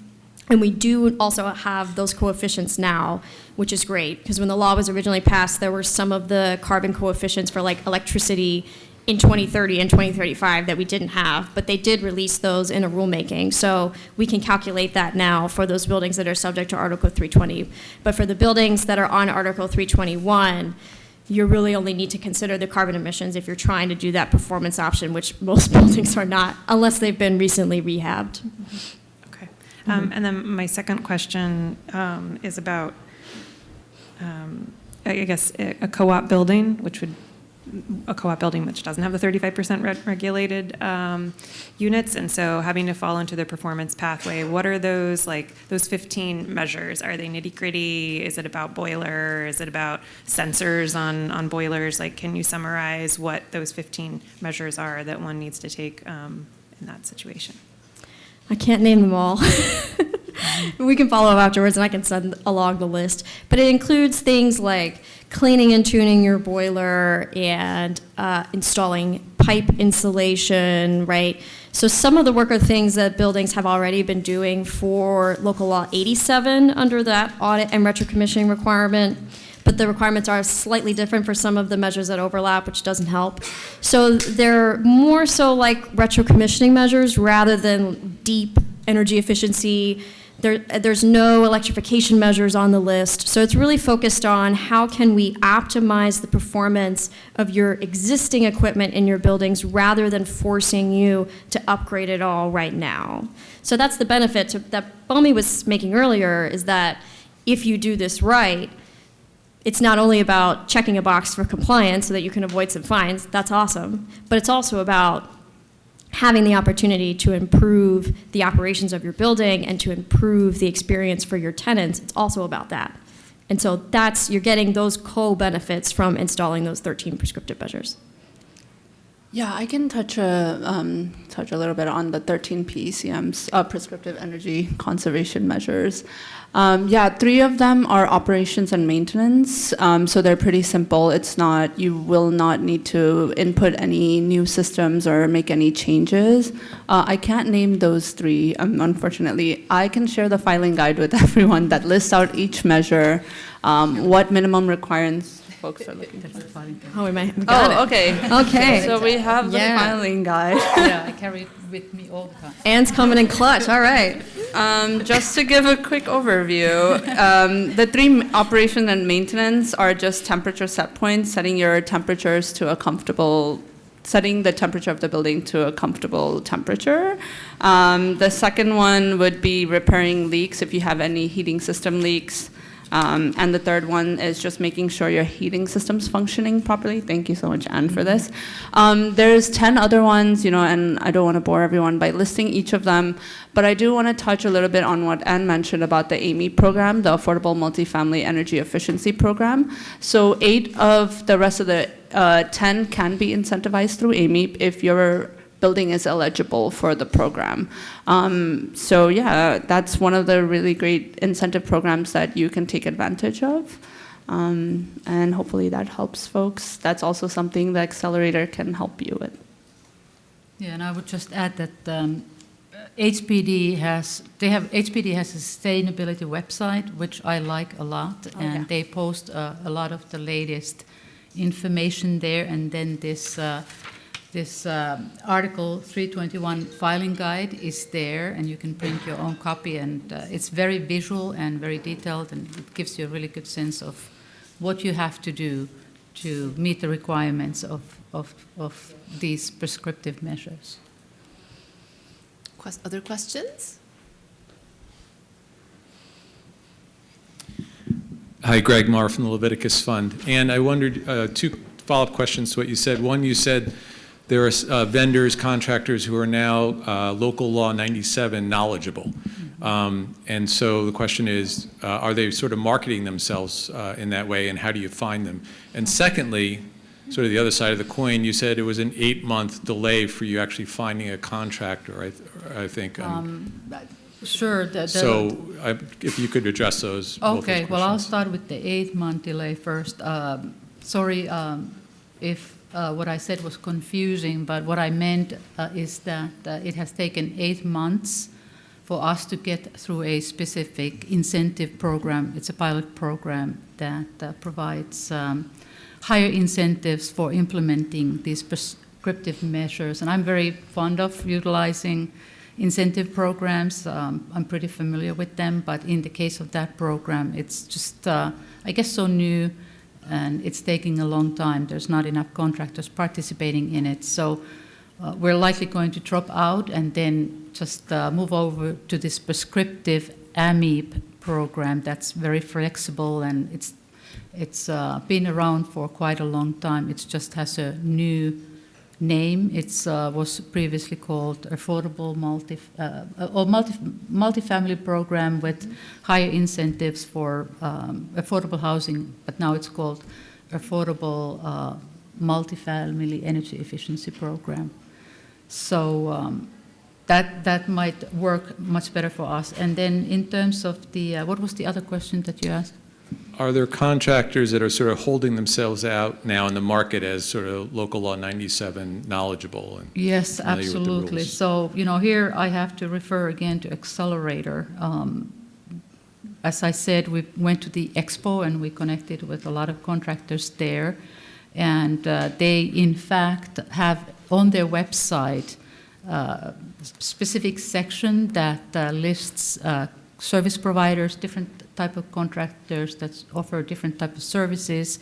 S2: And we do also have those coefficients now, which is great, because when the law was originally passed, there were some of the carbon coefficients for like electricity in 2030 and 2035 that we didn't have, but they did release those in a rulemaking. So we can calculate that now for those buildings that are subject to Article 320. But for the buildings that are on Article 321, you really only need to consider the carbon emissions if you're trying to do that performance option, which most buildings are not, unless they've been recently rehabbed.
S6: Okay. And then my second question is about, I guess, a co-op building, which would a co-op building which doesn't have the 35% regulated units, and so having to fall into the performance pathway. What are those 15 measures? Are they nitty gritty? Is it about boiler? Is it about sensors on boilers? Like, can you summarize what those 15 measures are that one needs to take in that situation?
S2: I can't name them all. We can follow up afterwards, and I can send along the list. But it includes things like cleaning and tuning your boiler and installing pipe insulation, right? So some of the work are things that buildings have already been doing for Local Law 87 under that audit and retrocommissioning requirement. But the requirements are slightly different for some of the measures that overlap, which doesn't help. So they're more so like retrocommissioning measures rather than deep energy efficiency. There's no electrification measures on the list. So it's really focused on how can we optimize the performance of your existing equipment in your buildings rather than forcing you to upgrade it all right now. So that's the benefit that Bomee was making earlier, is that if you do this right, it's not only about checking a box for compliance so that you can avoid some fines, that's awesome, but it's also about having the opportunity to improve the operations of your building and to improve the experience for your tenants. It's also about that. And so you're getting those co-benefits from installing those 13 prescriptive measures.
S3: Yeah, I can touch a little bit on the 13 PECM's prescriptive energy conservation measures. 3 of them are operations and maintenance, so they're pretty simple. You will not need to input any new systems or make any changes. I can't name those 3, unfortunately. I can share the filing guide with everyone that lists out each measure, what minimum requirements folks are looking for.
S2: Oh, we might have got it.
S3: Okay.
S2: Okay.
S3: So we have the filing guide.
S4: Yeah, I carry it with me all the time.
S2: Anne's coming in clutch. All right.
S3: Just to give a quick overview, the 3 operation and maintenance are just temperature set points, setting the temperature of the building to a comfortable temperature. The second one would be repairing leaks if you have any heating system leaks. And the third one is just making sure your heating system's functioning properly. Thank you so much, Anne, for this. There's 10 other ones, and I don't want to bore everyone by listing each of them, but I do want to touch a little bit on what Anne mentioned about the AMEP program, the Affordable Multifamily Energy Efficiency Program. So 8 of the rest of the 10 can be incentivized through AMEP if your building is eligible for the program. That's one of the really great incentive programs that you can take advantage of. And hopefully that helps folks. That's also something the Accelerator can help you with.
S4: Yeah, and I would just add that HPD has a sustainability website, which I like a lot, and they post a lot of the latest information there, and then this Article 321 filing guide is there, and you can print your own copy, and it's very visual and very detailed, and it gives you a really good sense of what you have to do to meet the requirements of these prescriptive measures.
S1: Other questions?
S7: Hi, Greg Marr from the Leviticus Fund. And I wondered 2 follow-up questions to what you said. One, you said there are vendors, contractors who are now Local Law 97 knowledgeable. And so the question is, are they sort of marketing themselves in that way, and how do you find them? And secondly, sort of the other side of the coin, you said it was an 8-month delay for you actually finding a contractor, I think.
S4: Sure.
S7: If you could address those.
S4: Okay, well, I'll start with the 8-month delay first. Sorry if what I said was confusing, but what I meant is that it has taken 8 months for us to get through a specific incentive program. It's a pilot program that provides higher incentives for implementing these prescriptive measures. And I'm very fond of utilizing incentive programs. I'm pretty familiar with them, but in the case of that program, it's just, I guess, so new, and it's taking a long time. There's not enough contractors participating in it. So we're likely going to drop out and then just move over to this prescriptive AMEP program that's very flexible, and it's It's been around for quite a long time. It just has a new name. It was previously called Affordable Multifamily Program with higher incentives for affordable housing, but now it's called Affordable Multifamily Energy Efficiency Program. So that might work much better for us. And then in terms of the, what was the other question that you asked?
S7: Are there contractors that are sort of holding themselves out now in the market as sort of local law 97 knowledgeable? And
S4: yes,
S7: familiar with the
S4: absolutely.
S7: rules?
S4: So, here I have to refer again to Accelerator. As I said, we went to the expo and we connected with a lot of contractors there. And they, in fact, have on their website a specific section that lists service providers, different type of contractors that offer different type of services.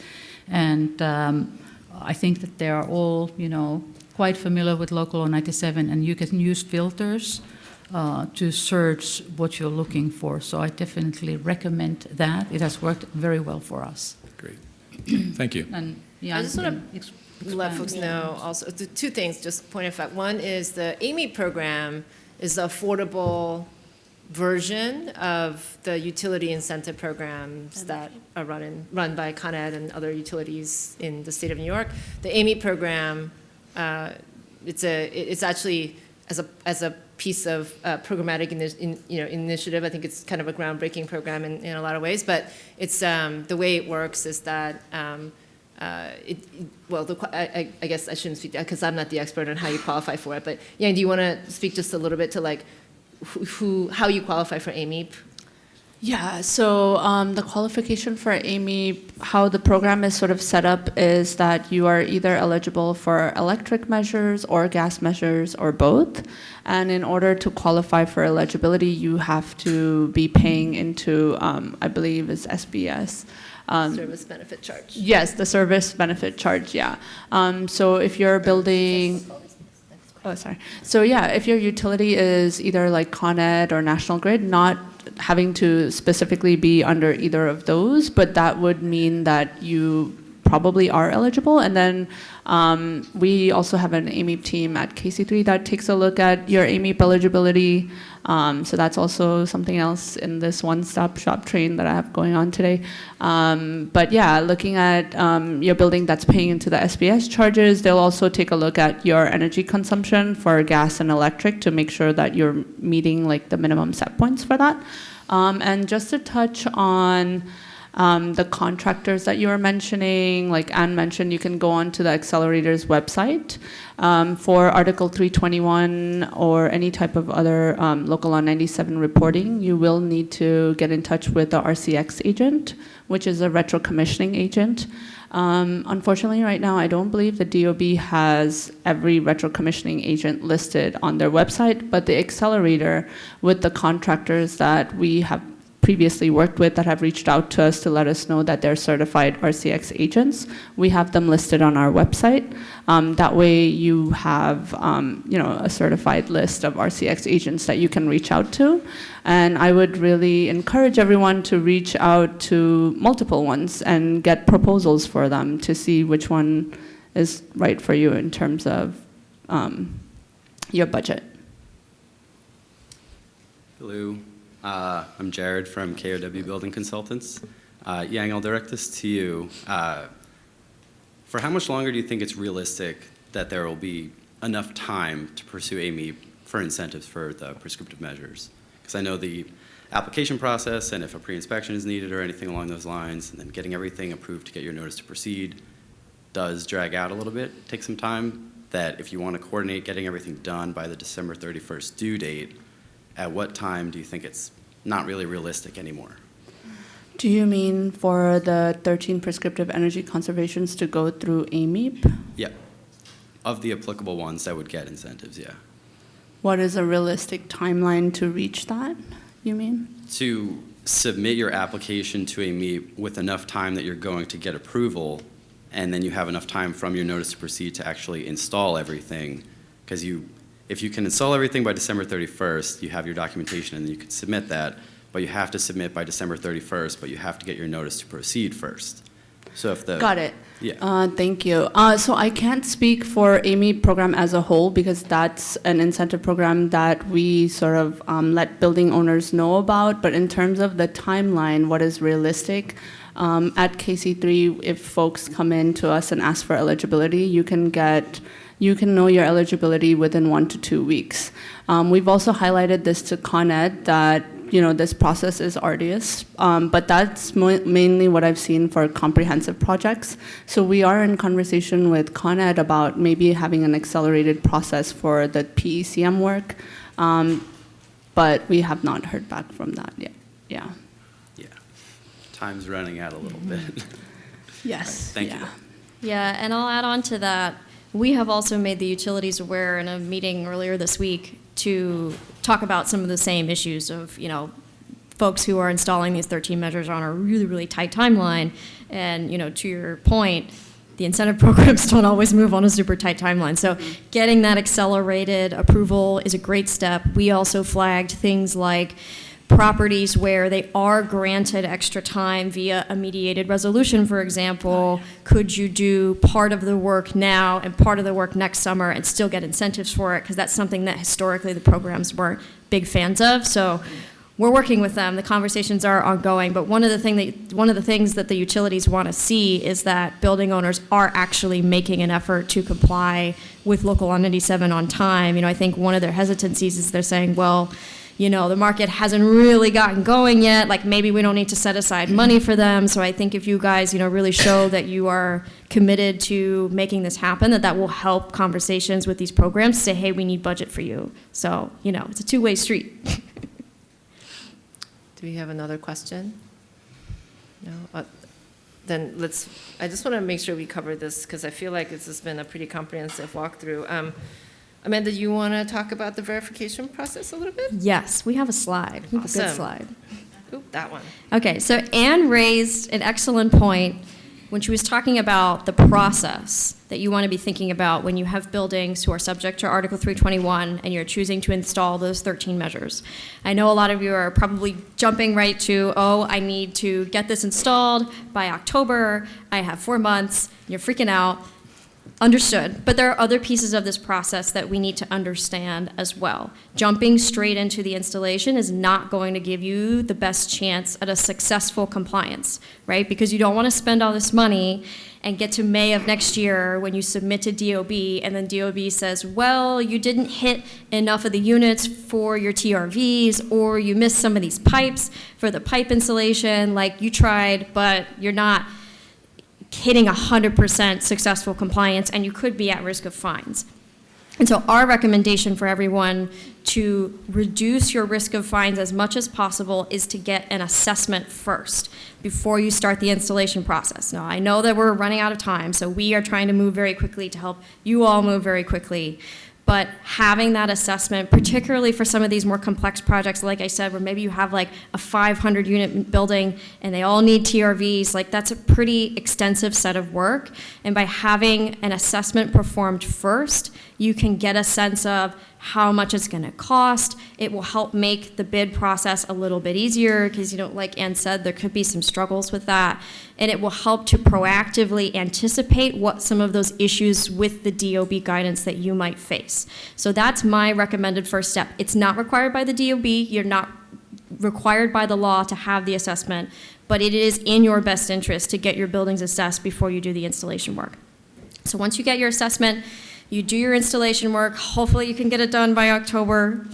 S4: And I think that they are all, quite familiar with Local Law 97, and you can use filters to search what you're looking for. So I definitely recommend that. It has worked very well for us.
S7: Great. Thank you.
S4: And
S1: I just want to let folks know also two things, just point of fact. One is the AMY program is the affordable version of the utility incentive programs that are run by Con Ed and other utilities in the state of New York. The AMY program, it's actually as a piece of programmatic initiative. I think it's kind of a groundbreaking program in a lot of ways. But it's the way it works is that. I guess I shouldn't speak because I'm not the expert on how you qualify for it. But Yang, do you want to speak just a little bit to like how you qualify for AMEP?
S3: Yeah, so the qualification for AMEP, how the program is sort of set up is that you are either eligible for electric measures or gas measures or both. And in order to qualify for eligibility, you have to be paying into, I believe is SBS.
S1: Service benefit charge.
S3: Yes, the service benefit charge, yeah. So if you're building... Oh, sorry. So yeah, if your utility is either like Con Ed or National Grid, not having to specifically be under either of those, but that would mean that you probably are eligible. And then we also have an AMEP team at KC3 that takes a look at your AMEP eligibility. So that's also something else in this one-stop shop train that I have going on today. But yeah, looking at your building that's paying into the SBS charges, they'll also take a look at your energy consumption for gas and electric to make sure that you're meeting like the minimum set points for that. And just to touch on the contractors that you were mentioning, like Anne mentioned, you can go onto the Accelerator's website for Article 321 or any type of other Local Law 97 reporting. You will need to get in touch with the RCX agent, which is a retro commissioning agent. Unfortunately, right now, I don't believe the DOB has every retro commissioning agent listed on their website, but the Accelerator, with the contractors that we have previously worked with that have reached out to us to let us know that they're certified RCX agents. We have them listed on our website. That way you have a certified list of RCX agents that you can reach out to. And I would really encourage everyone to reach out to multiple ones and get proposals for them to see which one is right for you in terms of your budget.
S8: Hello. I'm Jared from KOW Building Consultants. Yang, I'll direct this to you. For how much longer do you think it's realistic that there will be enough time to pursue AMEP for incentives for the prescriptive measures? Because I know the application process and if a pre-inspection is needed or anything along those lines, and then getting everything approved to get your notice to proceed does drag out a little bit, take some time, that if you want to coordinate getting everything done by the December 31st due date, at what time do you think it's not really realistic anymore?
S3: Do you mean for the 13 prescriptive energy conservations to go through AMEP?
S8: Yeah. Of the applicable ones that would get incentives, yeah.
S3: What is a realistic timeline to reach that, you mean?
S8: To submit your application to AMEP with enough time that you're going to get approval, and then you have enough time from your notice to proceed to actually install everything, because if you can install everything by December 31st, you have your documentation and you can submit that. but you have to submit by December 31st, but you have to get your notice to proceed first. So if the...
S3: Got it.
S8: Yeah.
S3: Thank you. So I can't speak for AMI program as a whole because that's an incentive program that we sort of let building owners know about. But in terms of the timeline, what is realistic, at KC3, if folks come in to us and ask for eligibility, you can know your eligibility within 1 to 2 weeks. We've also highlighted this to Con Ed that this process is arduous, but that's mainly what I've seen for comprehensive projects. So we are in conversation with Con Ed about maybe having an accelerated process for the PECM work, but we have not heard back from that yet. Yeah.
S8: Yeah. Time's running out a little bit.
S3: Yes.
S8: Thank you.
S2: Yeah, and I'll add on to that. We have also made the utilities aware in a meeting earlier this week to talk about some of the same issues of, folks who are installing these 13 measures on a really, really tight timeline. And, to your point, the incentive programs don't always move on a super tight timeline. So getting that accelerated approval is a great step. We also flagged things like properties where they are granted extra time via a mediated resolution, for example. Could you do part of the work now and part of the work next summer and still get incentives for it? Because that's something that historically the programs weren't big fans of. So we're working with them. The conversations are ongoing. But one of the things that the utilities want to see is that building owners are actually making an effort to comply with Local Law 97 on time. I think one of their hesitancies is they're saying, well, the market hasn't really gotten going yet, like maybe we don't need to set aside money for them. So I think if you guys, really show that you are committed to making this happen, that will help conversations with these programs to say, hey, we need budget for you. So, it's a two-way street.
S1: Do we have another question? No? Then I just want to make sure we cover this because I feel like this has been a pretty comprehensive walkthrough. Amanda, you want to talk about the verification process a little bit?
S2: Yes, we have a slide. We have
S1: Awesome.
S2: a good slide.
S1: Oop, that one.
S2: Okay, so Anne raised an excellent point when she was talking about the process that you want to be thinking about when you have buildings who are subject to Article 321 and you're choosing to install those 13 measures. I know a lot of you are probably jumping right to, I need to get this installed by October. I have 4 months. You're freaking out. Understood. But there are other pieces of this process that we need to understand as well. Jumping straight into the installation is not going to give you the best chance at a successful compliance, right? Because you don't want to spend all this money and get to May of next year when you submit to DOB and then DOB says, well, you didn't hit enough of the units for your TRVs or you missed some of these pipes for the pipe installation. Like you tried, but you're not hitting 100% successful compliance, and you could be at risk of fines. And so our recommendation for everyone to reduce your risk of fines as much as possible is to get an assessment first before you start the installation process. Now, I know that we're running out of time, so we are trying to move very quickly to help you all move very quickly. But having that assessment, particularly for some of these more complex projects, like I said, where maybe you have like a 500 unit building and they all need TRVs, like that's a pretty extensive set of work. And by having an assessment performed first, you can get a sense of how much it's going to cost. It will help make the bid process a little bit easier because, like Ann said, there could be some struggles with that. And it will help to proactively anticipate what some of those issues with the DOB guidance that you might face. So that's my recommended first step. It's not required by the DOB. You're not required by the law to have the assessment, but it is in your best interest to get your buildings assessed before you do the installation work. So once you get your assessment, you do your installation work. Hopefully you can get it done by October.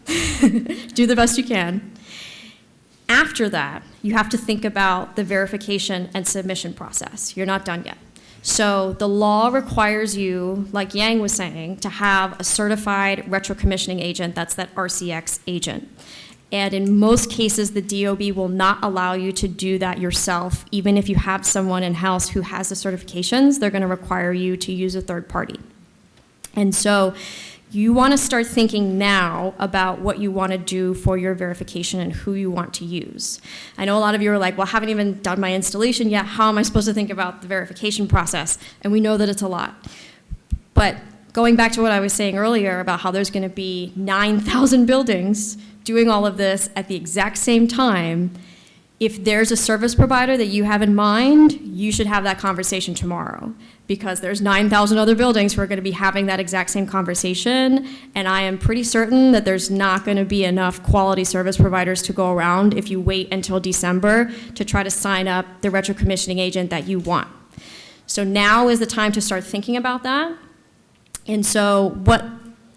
S2: Do the best you can. After that, you have to think about the verification and submission process. You're not done yet. So the law requires you, like Yang was saying, to have a certified retro-commissioning agent. That's that RCX agent. And in most cases, the DOB will not allow you to do that yourself. Even if you have someone in-house who has the certifications, they're going to require you to use a third party. And so you want to start thinking now about what you want to do for your verification and who you want to use. I know a lot of you are like, well, I haven't even done my installation yet. How am I supposed to think about the verification process? And we know that it's a lot. But going back to what I was saying earlier about how there's going to be 9,000 buildings doing all of this at the exact same time, if there's a service provider that you have in mind, you should have that conversation tomorrow, because there's 9,000 other buildings who are going to be having that exact same conversation, and I am pretty certain that there's not going to be enough quality service providers to go around if you wait until December to try to sign up the retro-commissioning agent that you want. So now is the time to start thinking about that. And so what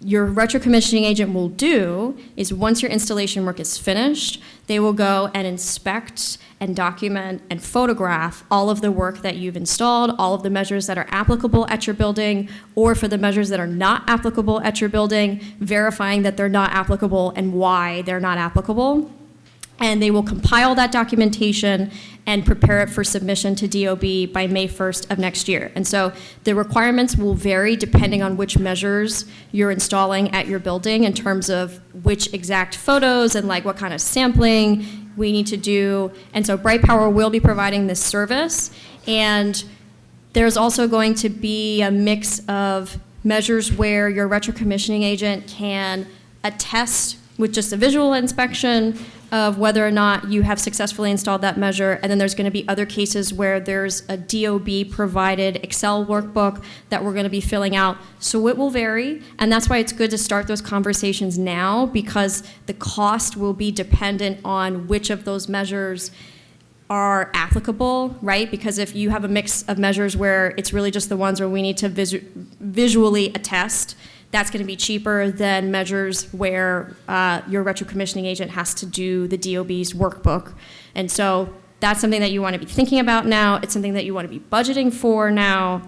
S2: your retro-commissioning agent will do is, once your installation work is finished, they will go and inspect and document and photograph all of the work that you've installed, all of the measures that are applicable at your building, or for the measures that are not applicable at your building, verifying that they're not applicable and why they're not applicable. And they will compile that documentation and prepare it for submission to DOB by May 1st of next year. And so the requirements will vary depending on which measures you're installing at your building, in terms of which exact photos and like what kind of sampling we need to do. And so Bright Power will be providing this service. And there's also going to be a mix of measures where your retro-commissioning agent can attest with just a visual inspection of whether or not you have successfully installed that measure. And then there's going to be other cases where there's a DOB-provided Excel workbook that we're going to be filling out. So it will vary, and that's why it's good to start those conversations now, because the cost will be dependent on which of those measures are applicable, right? Because if you have a mix of measures where it's really just the ones where we need to visually attest, that's going to be cheaper than measures where your retro-commissioning agent has to do the DOB's workbook. And so that's something that you want to be thinking about now. It's something that you want to be budgeting for now.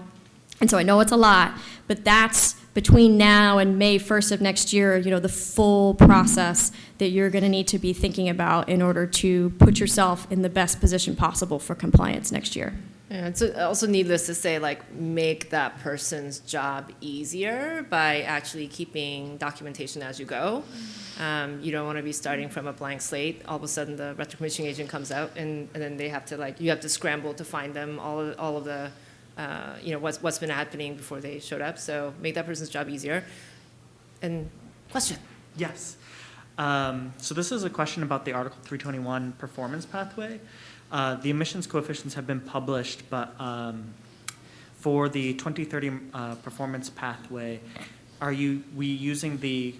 S2: And so I know it's a lot, but that's between now and May 1st of next year, you know, the full process that you're going to need to be thinking about in order to put yourself in the best position possible for compliance next year.
S1: Yeah, it's also needless to say, like, make that person's job easier by actually keeping documentation as you go. You don't want to be starting from a blank slate. All of a sudden, the retro-commissioning agent comes out, and then they have to, like, you have to scramble to find them, all of the, you know, what's been happening before they showed up. So make that person's job easier. And question?
S9: Yes. So this is a question about the Article 321 performance pathway. The emissions coefficients have been published, but for the 2030 performance pathway, are we using the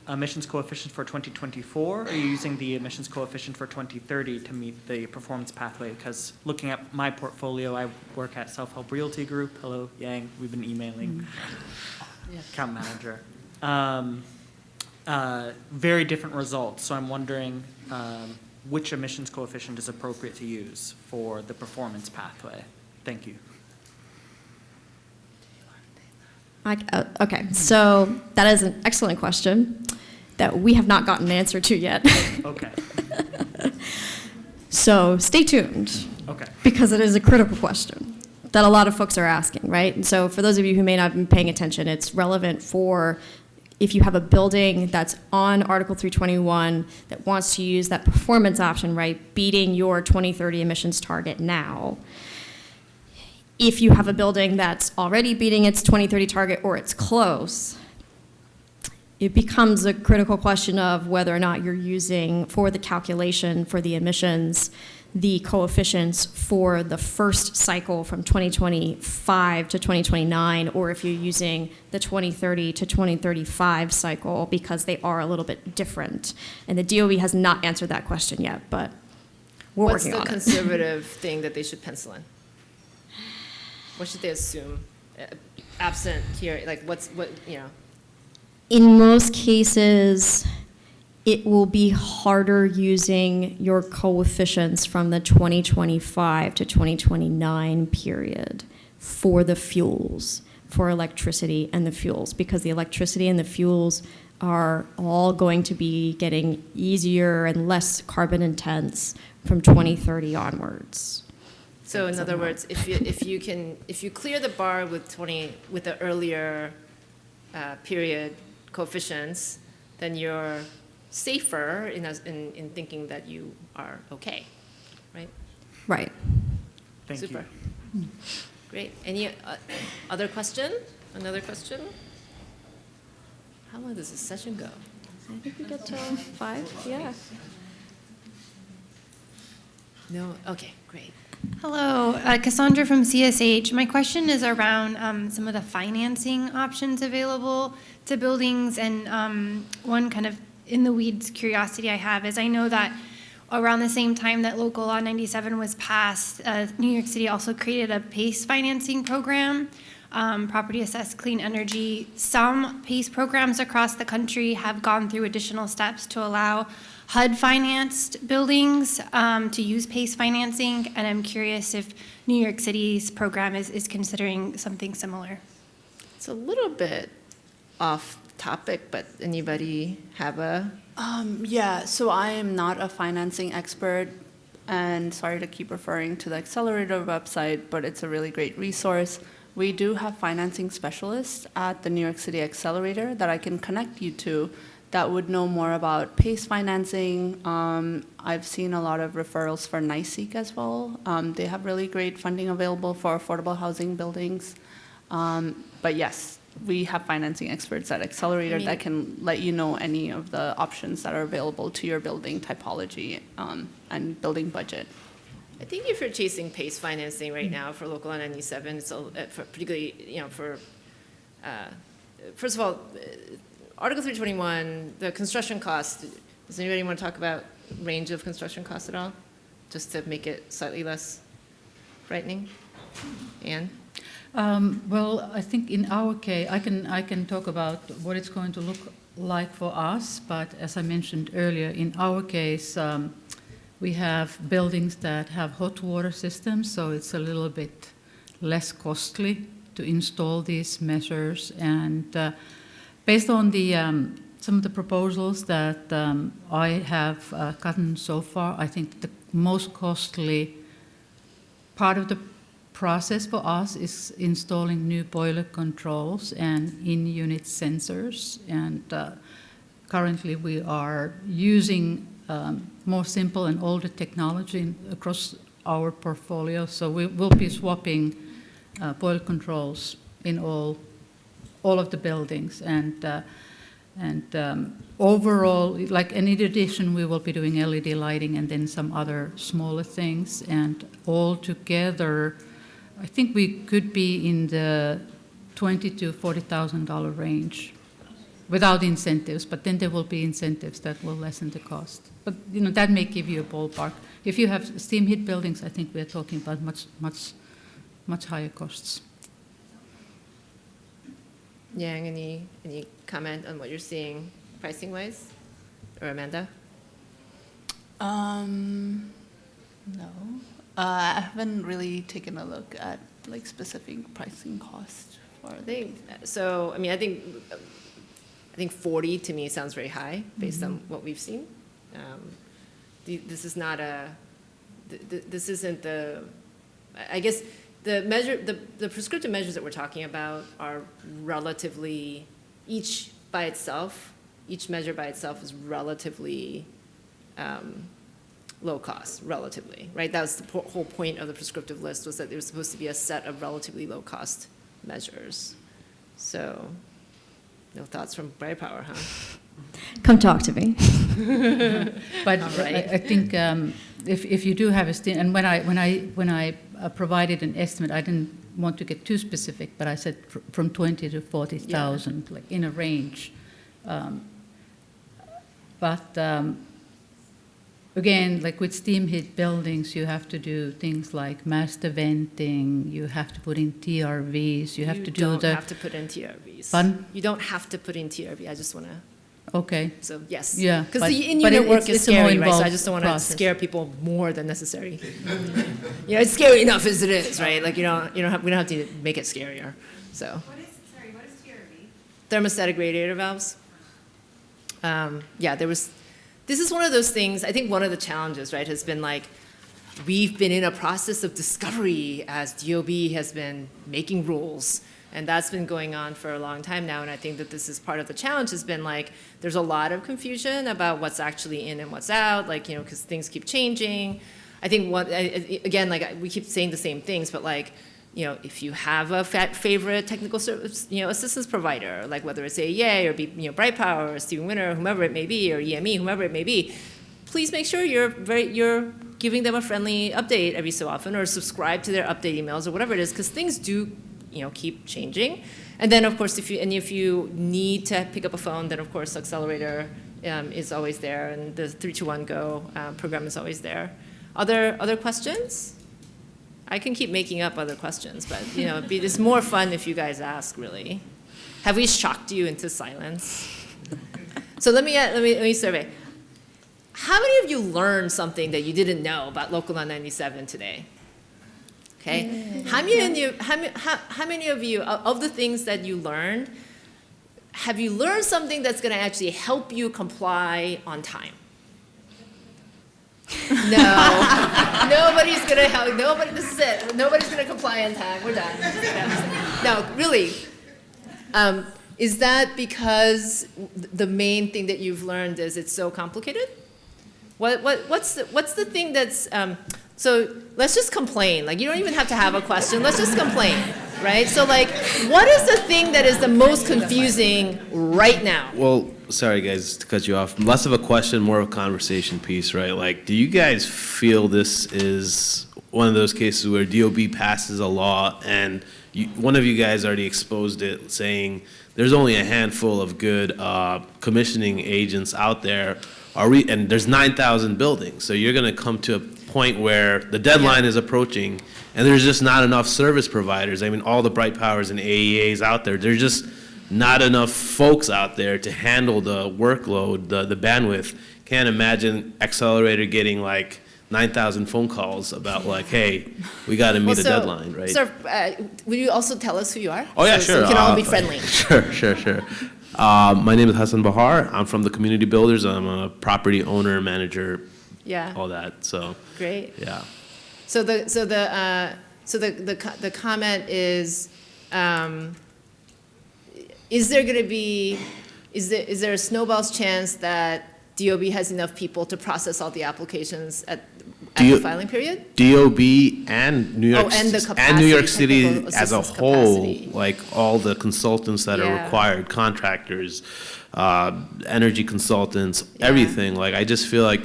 S9: emissions coefficient for 2024, or are you using the emissions coefficient for 2030 to meet the performance pathway? Because looking at my portfolio, I work at Self-Help Realty Group. Hello, Yang. We've been emailing. Account manager. Very different results. So I'm wondering which emissions coefficient is appropriate to use for the performance pathway. Thank you.
S2: Okay, so that is an excellent question that we have not gotten an answer to yet.
S9: Okay.
S2: So stay tuned.
S9: Okay.
S2: Because it is a critical question that a lot of folks are asking, right? And so for those of you who may not have been paying attention, it's relevant for if you have a building that's on Article 321 that wants to use that performance option, right, beating your 2030 emissions target now. If you have a building that's already beating its 2030 target or it's close, it becomes a critical question of whether or not you're using, for the calculation for the emissions, the coefficients for the first cycle from 2025 to 2029, or if you're using the 2030 to 2035 cycle, because they are a little bit different. And the DOE has not answered that question yet, but we're working on it.
S1: What's the conservative thing that they should pencil in? What should they assume? Absent here, like what, you know?
S2: In most cases, it will be harder using your coefficients from the 2025 to 2029 period for the fuels, for electricity and the fuels, because the electricity and the fuels are all going to be getting easier and less carbon intense from 2030 onwards.
S1: So in other words, if you clear the bar with the earlier period coefficients, then you're safer in thinking that you are okay, right?
S2: Right.
S9: Thank
S1: Super.
S9: you.
S1: Great. Any other question? Another question? How long does this session go?
S2: I think we get till 5, yeah.
S1: No? Okay, great.
S10: Hello, Cassandra from CSH. My question is around some of the financing options available to buildings, and one kind of in the weeds curiosity I have is I know that around the same time that Local Law 97 was passed, New York City also created a PACE financing program, Property Assessed Clean Energy. Some PACE programs across the country have gone through additional steps to allow HUD-financed buildings to use PACE financing, and I'm curious if New York City's program is considering something similar.
S1: It's a little bit off topic, but anybody have a?
S3: Yeah, so I am not a financing expert, and sorry to keep referring to the Accelerator website, but it's a really great resource. We do have financing specialists at the New York City Accelerator that I can connect you to that would know more about PACE financing. I've seen a lot of referrals for NYSEEK as well. They have really great funding available for affordable housing buildings. But yes, we have financing experts at Accelerator that can let you know any of the options that are available to your building typology and building budget.
S1: I think if you're chasing PACE financing right now for Local Law 97, so particularly, first of all, Article 321, the construction cost, does anybody want to talk about range of construction costs at all? Just to make it slightly less frightening? Anne?
S4: Well, I think in our case, I can talk about what it's going to look like for us, but as I mentioned earlier, in our case, we have buildings that have hot water systems, so it's a little bit less costly to install these measures. And based on the some of the proposals that I have gotten so far, I think the most costly part of the process for us is installing new boiler controls and in-unit sensors. And currently we are using more simple and older technology across our portfolio. So we will be swapping boiler controls in all of the buildings. And overall, and in addition, we will be doing LED lighting and then some other smaller things. And all together, I think we could be in the $20,000 to $40,000 range without incentives, but then there will be incentives that will lessen the cost. But that may give you a ballpark. If you have steam heat buildings, I think we're talking about much higher costs.
S1: Yang, any comment on what you're seeing pricing wise, or Amanda?
S3: No. I haven't really taken a look at specific pricing costs for
S1: So. I think 40 to me sounds very high based on what we've seen. This is not this isn't the. I guess the prescriptive measures that we're talking about are relatively each measure by itself is relatively. Low cost, relatively, right? That was the whole point of the prescriptive list, was that there was supposed to be a set of relatively low cost measures. So, no thoughts from Bright Power, huh?
S2: Come talk to me.
S4: But
S1: right.
S4: I think if you do have a and when I provided an estimate, I didn't want to get too specific, but I said from 20 to 40,000, in a range. Again, with steam heat buildings, you have to do things like master venting, you have to put in TRVs, you have to do
S1: You don't have to put in TRVs.
S4: Pardon?
S1: You don't have to put in TRV, I just want to.
S4: Okay.
S1: So, yes.
S4: Yeah.
S1: Because the in-unit work is scary, right? So I just don't want to
S4: process.
S1: scare people more than necessary. It's scary enough as it is, right? We don't have to make it scarier. So.
S10: What is TRV?
S1: Thermostatic radiator valves. This is one of those things, I think one of the challenges, right, has been we've been in a process of discovery as DOB has been making rules. And that's been going on for a long time now. And I think that this is part of the challenge has been there's a lot of confusion about what's actually in and what's out, because things keep changing. I think again, we keep saying the same things, but if you have a favorite technical service, assistance provider, like whether it's AEA or Bright Power or Steven Winter, whomever it may be, or EME, whomever it may be, please make sure you're giving them a friendly update every so often, or subscribe to their update emails or whatever it is, because things do keep changing. And then of course if you need to pick up a phone, then of course Accelerator is always there, and the 321 Go program is always there. Other questions? I can keep making up other questions, but it's more fun if you guys ask, really. Have we shocked you into silence? So let me survey. How many of you learned something that you didn't know about Local Law 97 today? Okay. Yeah. How many of you, of the things that you learned, have you learned something that's going to actually help you comply on time? No. Nobody's going to help. This is it. Nobody's going to comply on time. We're done. No, really. Is that because the main thing that you've learned is it's so complicated? What's the thing that's, so let's just complain. Like, you don't even have to have a question. Let's just complain, right? So like, what is the thing that is the most confusing right now?
S11: Well, sorry guys to cut you off. Less of a question, more of a conversation piece, right? Like, do you guys feel this is one of those cases where DOB passes a law and one of you guys already exposed it, saying there's only a handful of good commissioning agents out there, and there's 9,000 buildings, so you're going to come to a point where the deadline is approaching, and there's just not enough service providers. I mean, all the Bright Powers and AEAs out there, there's just not enough folks out there to handle the workload, the bandwidth. Can't imagine Accelerator getting like 9,000 phone calls about like, hey, we got to meet a deadline, right?
S1: Sir, will you also tell us who you are?
S11: Oh yeah, sure.
S1: So we can all be friendly.
S11: Sure. My name is Hassan Bahar. I'm from the Community Builders. I'm a property owner, manager, all that. So
S1: great.
S11: Yeah.
S1: So the comment is there going to be is there a snowball's chance that DOB has enough people to process all the applications at the filing period?
S11: DOB and New York
S1: and
S11: New York City as a whole,
S1: capacity.
S11: like all the consultants that are required, contractors, energy consultants, everything. Like I just feel like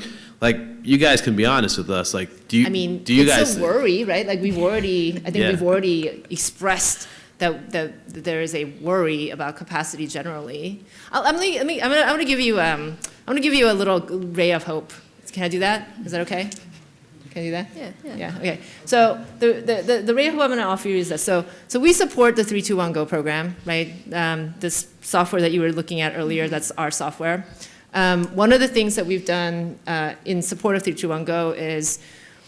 S11: you guys can be honest with us. Like, do you guys?
S1: It's a worry, right? Like we've already expressed that there is a worry about capacity generally. I'm going to give you a little ray of hope. Can I do that? Is that okay? Can I do that? Yeah. Okay. So the ray of hope I'm going to offer you is this. So we support the 321 Go program, right? This software that you were looking at earlier, that's our software. One of the things that we've done in support of 321 Go is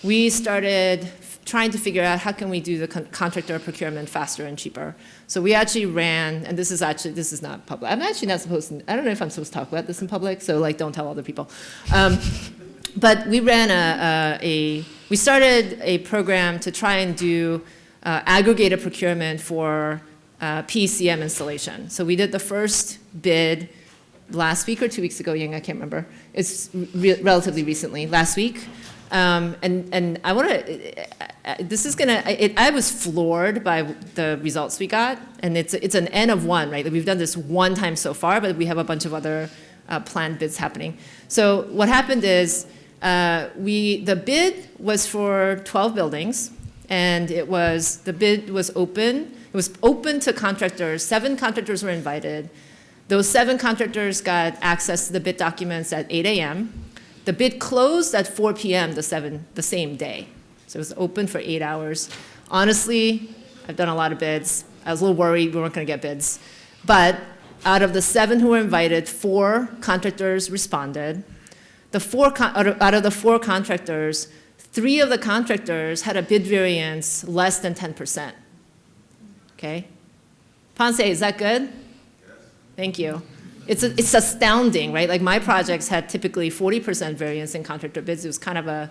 S1: we started trying to figure out how can we do the contractor procurement faster and cheaper. So we actually ran, and this is not public. I'm actually not supposed to, I don't know if I'm supposed to talk about this in public, so like don't tell other people. But we ran we started a program to try and do aggregated procurement for PCM installation. So we did the first bid last week or 2 weeks ago, Jung, I can't remember. It's relatively recently, last week. And I want to, I was floored by the results we got, and it's an N of 1, right? We've done this one time so far, but we have a bunch of other planned bids happening. So what happened is the bid was for 12 buildings, and the bid was open. It was open to contractors. 7 contractors were invited. Those 7 contractors got access to the bid documents at 8 a.m. The bid closed at 4 p.m. the same day. So it was open for 8 hours. Honestly, I've done a lot of bids. I was a little worried we weren't going to get bids. But out of the 7 who were invited, 4 contractors responded. Out of the 4 contractors, 3 of the contractors had a bid variance less than 10%. Okay? Ponce, is that good? Yes. Thank you. It's astounding, right? Like my projects had typically 40% variance in contractor bids. It was kind of a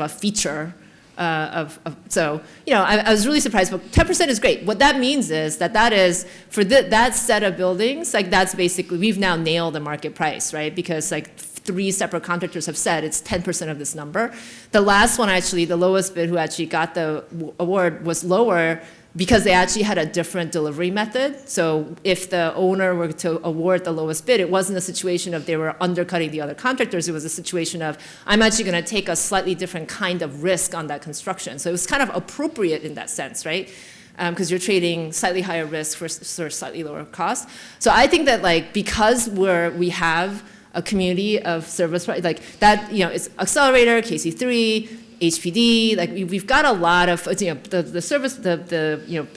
S1: feature so I was really surprised. But 10% is great. What that means is that is for that set of buildings. Like that's basically we've now nailed the market price, right? Because like 3 separate contractors have said it's 10% of this number. The last one, actually, the lowest bid who actually got the award was lower because they actually had a different delivery method. So if the owner were to award the lowest bid, it wasn't a situation of they were undercutting the other contractors. It was a situation of, I'm actually going to take a slightly different kind of risk on that construction. So it was kind of appropriate in that sense, right? Because you're trading slightly higher risk for sort of slightly lower cost. So I think that like because we have a community of service, like that, it's Accelerator, KC3, HPD, like we've got a lot of, the service,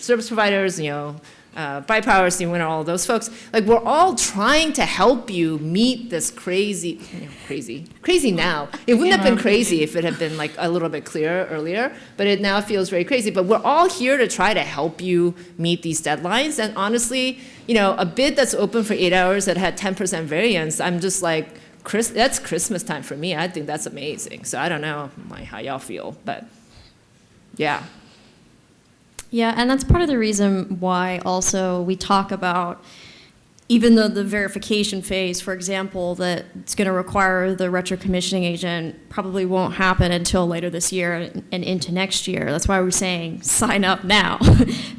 S1: service providers, Bright Power, Steamwinner, all of those folks, like we're all trying to help you meet this crazy now. It wouldn't have been crazy if it had been like a little bit clearer earlier, but it now feels very crazy. But we're all here to try to help you meet these deadlines. And honestly, a bid that's open for 8 hours that had 10% variance, I'm just like, that's Christmas time for me. I think that's amazing. So I don't know how y'all feel, but yeah.
S2: Yeah, and that's part of the reason why also we talk about, even though the verification phase, for example, that it's going to require the retro commissioning agent probably won't happen until later this year and into next year. That's why we're saying sign up now,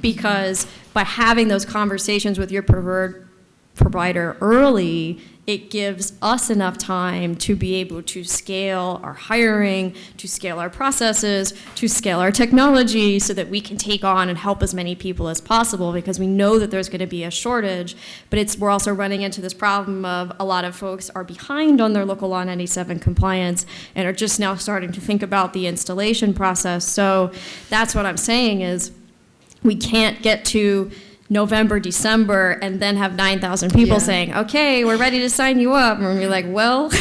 S2: because by having those conversations with your preferred provider early, it gives us enough time to be able to scale our hiring, to scale our processes, to scale our technology so that we can take on and help as many people as possible, because we know that there's going to be a shortage, but we're also running into this problem of a lot of folks are behind on their local law 97 compliance and are just now starting to think about the installation process. So that's what I'm saying is we can't get to November, December, and then have 9,000 people saying, okay, we're ready to sign you up. And we're like, well,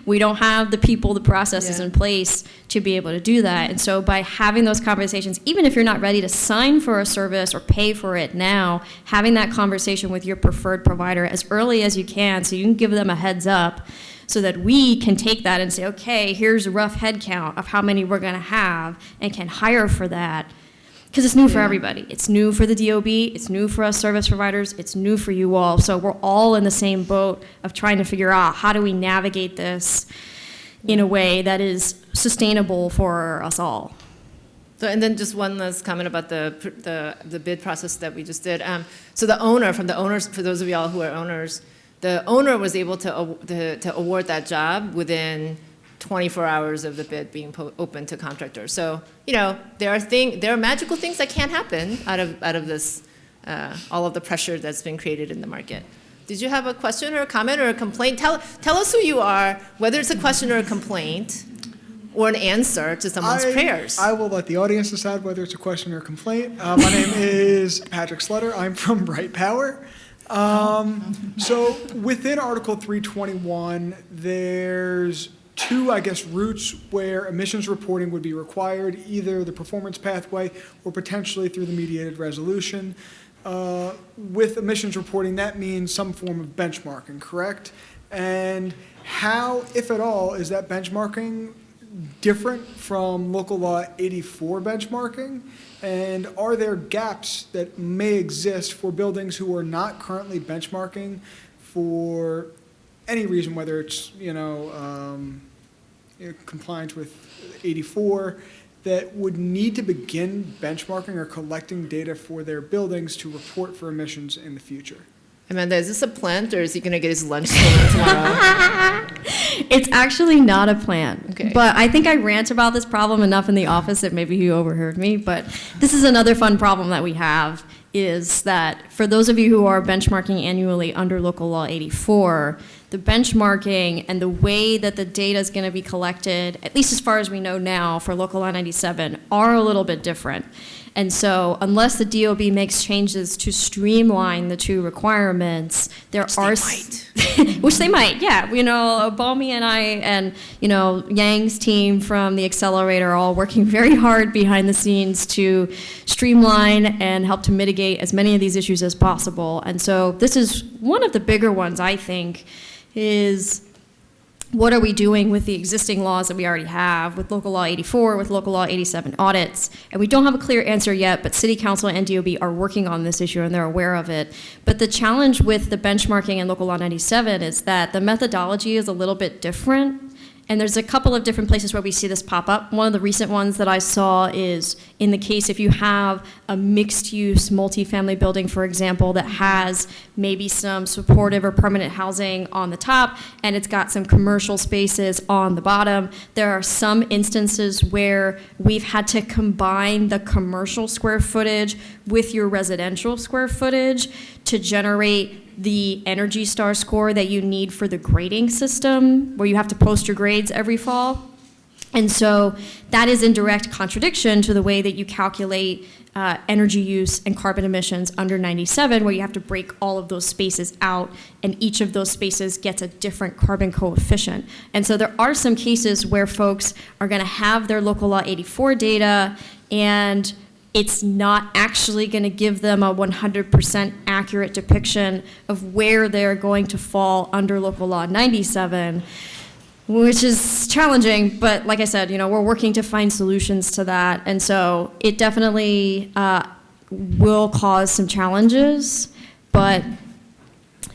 S2: we don't have the people, the processes in place to be able to do that. And so by having those conversations, even if you're not ready to sign for a service or pay for it now, having that conversation with your preferred provider as early as you can so you can give them a heads up so that we can take that and say, okay, here's a rough head count of how many we're going to have and can hire for that. Because it's new for everybody. It's new for the DOB, it's new for us service providers, it's new for you all. So we're all in the same boat of trying to figure out how do we navigate this in a way that is sustainable for us all.
S1: So, and then just one last comment about the bid process that we just did. So the owner, for those of y'all who are owners, the owner was able to award that job within 24 hours of the bid being open to contractors. So, there are magical things that can't happen out of this, all of the pressure that's been created in the market. Did you have a question or a comment or a complaint? Tell us who you are, whether it's a question or a complaint, or an answer to someone's prayers.
S12: I will let the audience decide whether it's a question or a complaint. My name is Patrick Slutter. I'm from Bright Power. So within Article 321, there's two, routes where emissions reporting would be required, either the performance pathway or potentially through the mediated resolution. With emissions reporting, that means some form of benchmarking, correct? And how, if at all, is that benchmarking different from local law 84 benchmarking? And are there gaps that may exist for buildings who are not currently benchmarking for any reason, whether it's, compliance with 84, that would need to begin benchmarking or collecting data for their buildings to report for emissions in the future?
S1: Amanda, is this a plant or is he going to get his lunch tomorrow?
S2: It's actually not a plant.
S1: Okay.
S2: But I think I rant about this problem enough in the office that maybe he overheard me. But this is another fun problem that we have, is that for those of you who are benchmarking annually under local law 84, the benchmarking and the way that the data is going to be collected, at least as far as we know now for local law 97, are a little bit different. And so unless the DOB makes changes to streamline the two requirements, which they might, yeah. Bomee and I and, Yang's team from the Accelerator are all working very hard behind the scenes to streamline and help to mitigate as many of these issues as possible. And so this is one of the bigger ones, I think, is what are we doing with the existing laws that we already have, with Local Law 84, with Local Law 87 audits? And we don't have a clear answer yet, but City Council and DOB are working on this issue and they're aware of it. But the challenge with the benchmarking in Local Law 97 is that the methodology is a little bit different. And there's a couple of different places where we see this pop up. One of the recent ones that I saw is in the case if you have a mixed-use multifamily building, for example, that has maybe some supportive or permanent housing on the top, and it's got some commercial spaces on the bottom. There are some instances where we've had to combine the commercial square footage with your residential square footage to generate the Energy Star score that you need for the grading system, where you have to post your grades every fall. And so that is in direct contradiction to the way that you calculate energy use and carbon emissions under 97, where you have to break all of those spaces out, and each of those spaces gets a different carbon coefficient. And so there are some cases where folks are going to have their Local Law 84 data, and it's not actually going to give them a 100% accurate depiction of where they're going to fall under Local Law 97, which is challenging. But like I said, we're working to find solutions to that. And so it definitely will cause some challenges. But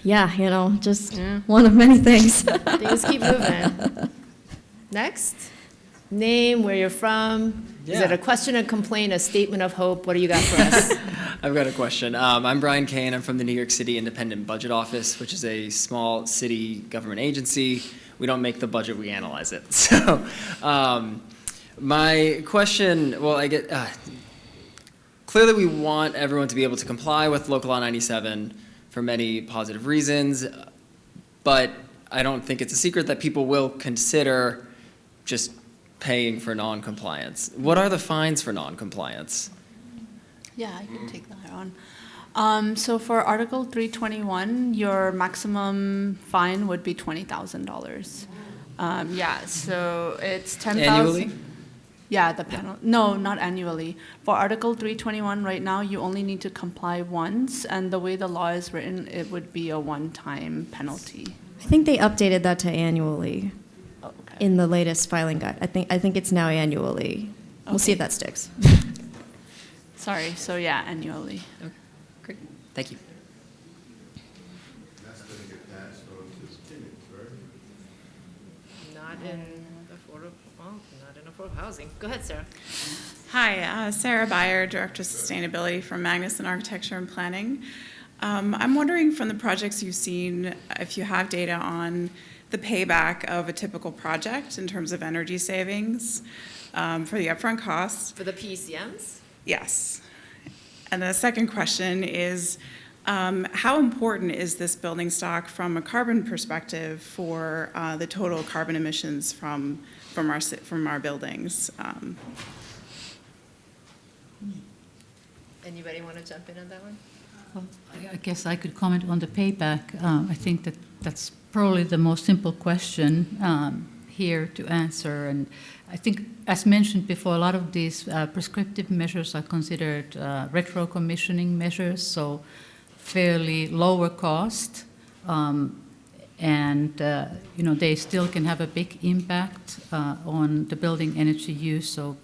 S2: yeah, just one of many things.
S1: Things keep moving. Next. Name, where you're from. Is it a question, a complaint, a statement of hope? What do you got for us?
S13: I've got a question. I'm Brian Kane. I'm from the New York City Independent Budget Office, which is a small city government agency. We don't make the budget, we analyze it. So my question, clearly we want everyone to be able to comply with Local Law 97 for many positive reasons, but I don't think it's a secret that people will consider just paying for non-compliance. What are the fines for non-compliance?
S3: Yeah, I can take that on. So for Article 321, your maximum fine would be $20,000. So it's 10,000.
S13: Annually?
S3: Yeah, the penalty. No, not annually. For Article 321 right now, you only need to comply once, and the way the law is written, it would be a one-time penalty.
S2: I think they updated that to annually. In the latest filing guide. I think it's now annually. We'll see if that sticks.
S3: Sorry, so yeah, annually.
S13: Okay, great. Thank you.
S1: Not in affordable housing. Go ahead, Sarah.
S14: Hi, Sarah Beyer, Director of Sustainability from Magnuson Architecture and Planning. I'm wondering from the projects you've seen, if you have data on the payback of a typical project in terms of energy savings for the upfront costs.
S1: For the PCMs?
S14: Yes. And the second question is, how important is this building stock from a carbon perspective for the total carbon emissions from our buildings?
S1: Anybody want to jump in on that one?
S4: Well, I guess I could comment on the payback. I think that's probably the most simple question here to answer. And I think, as mentioned before, a lot of these prescriptive measures are considered retro-commissioning measures, so fairly lower cost. They still can have a big impact on the building energy use. So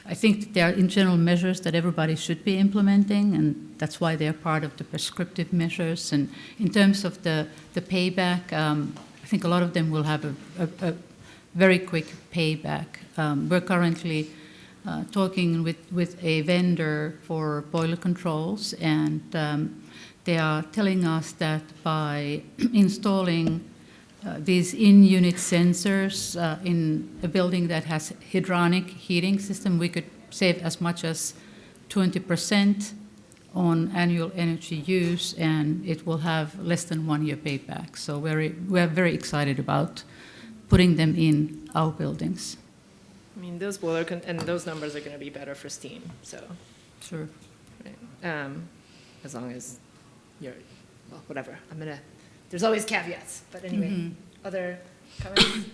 S4: I think that there are in general measures that everybody should be implementing, and that's why they're part of the prescriptive measures. And in terms of the payback, I think a lot of them will have a very quick payback. We're currently talking with a vendor for boiler controls, and they are telling us that by installing these in-unit sensors in a building that has hydronic heating system, we could save as much as 20% on annual energy use, and it will have less than 1 year payback. So we're very excited about putting them in our buildings.
S1: I mean, those and those numbers are going to be better for steam. So
S4: sure,
S1: right. As long as whatever. There's always caveats, but anyway, other comments?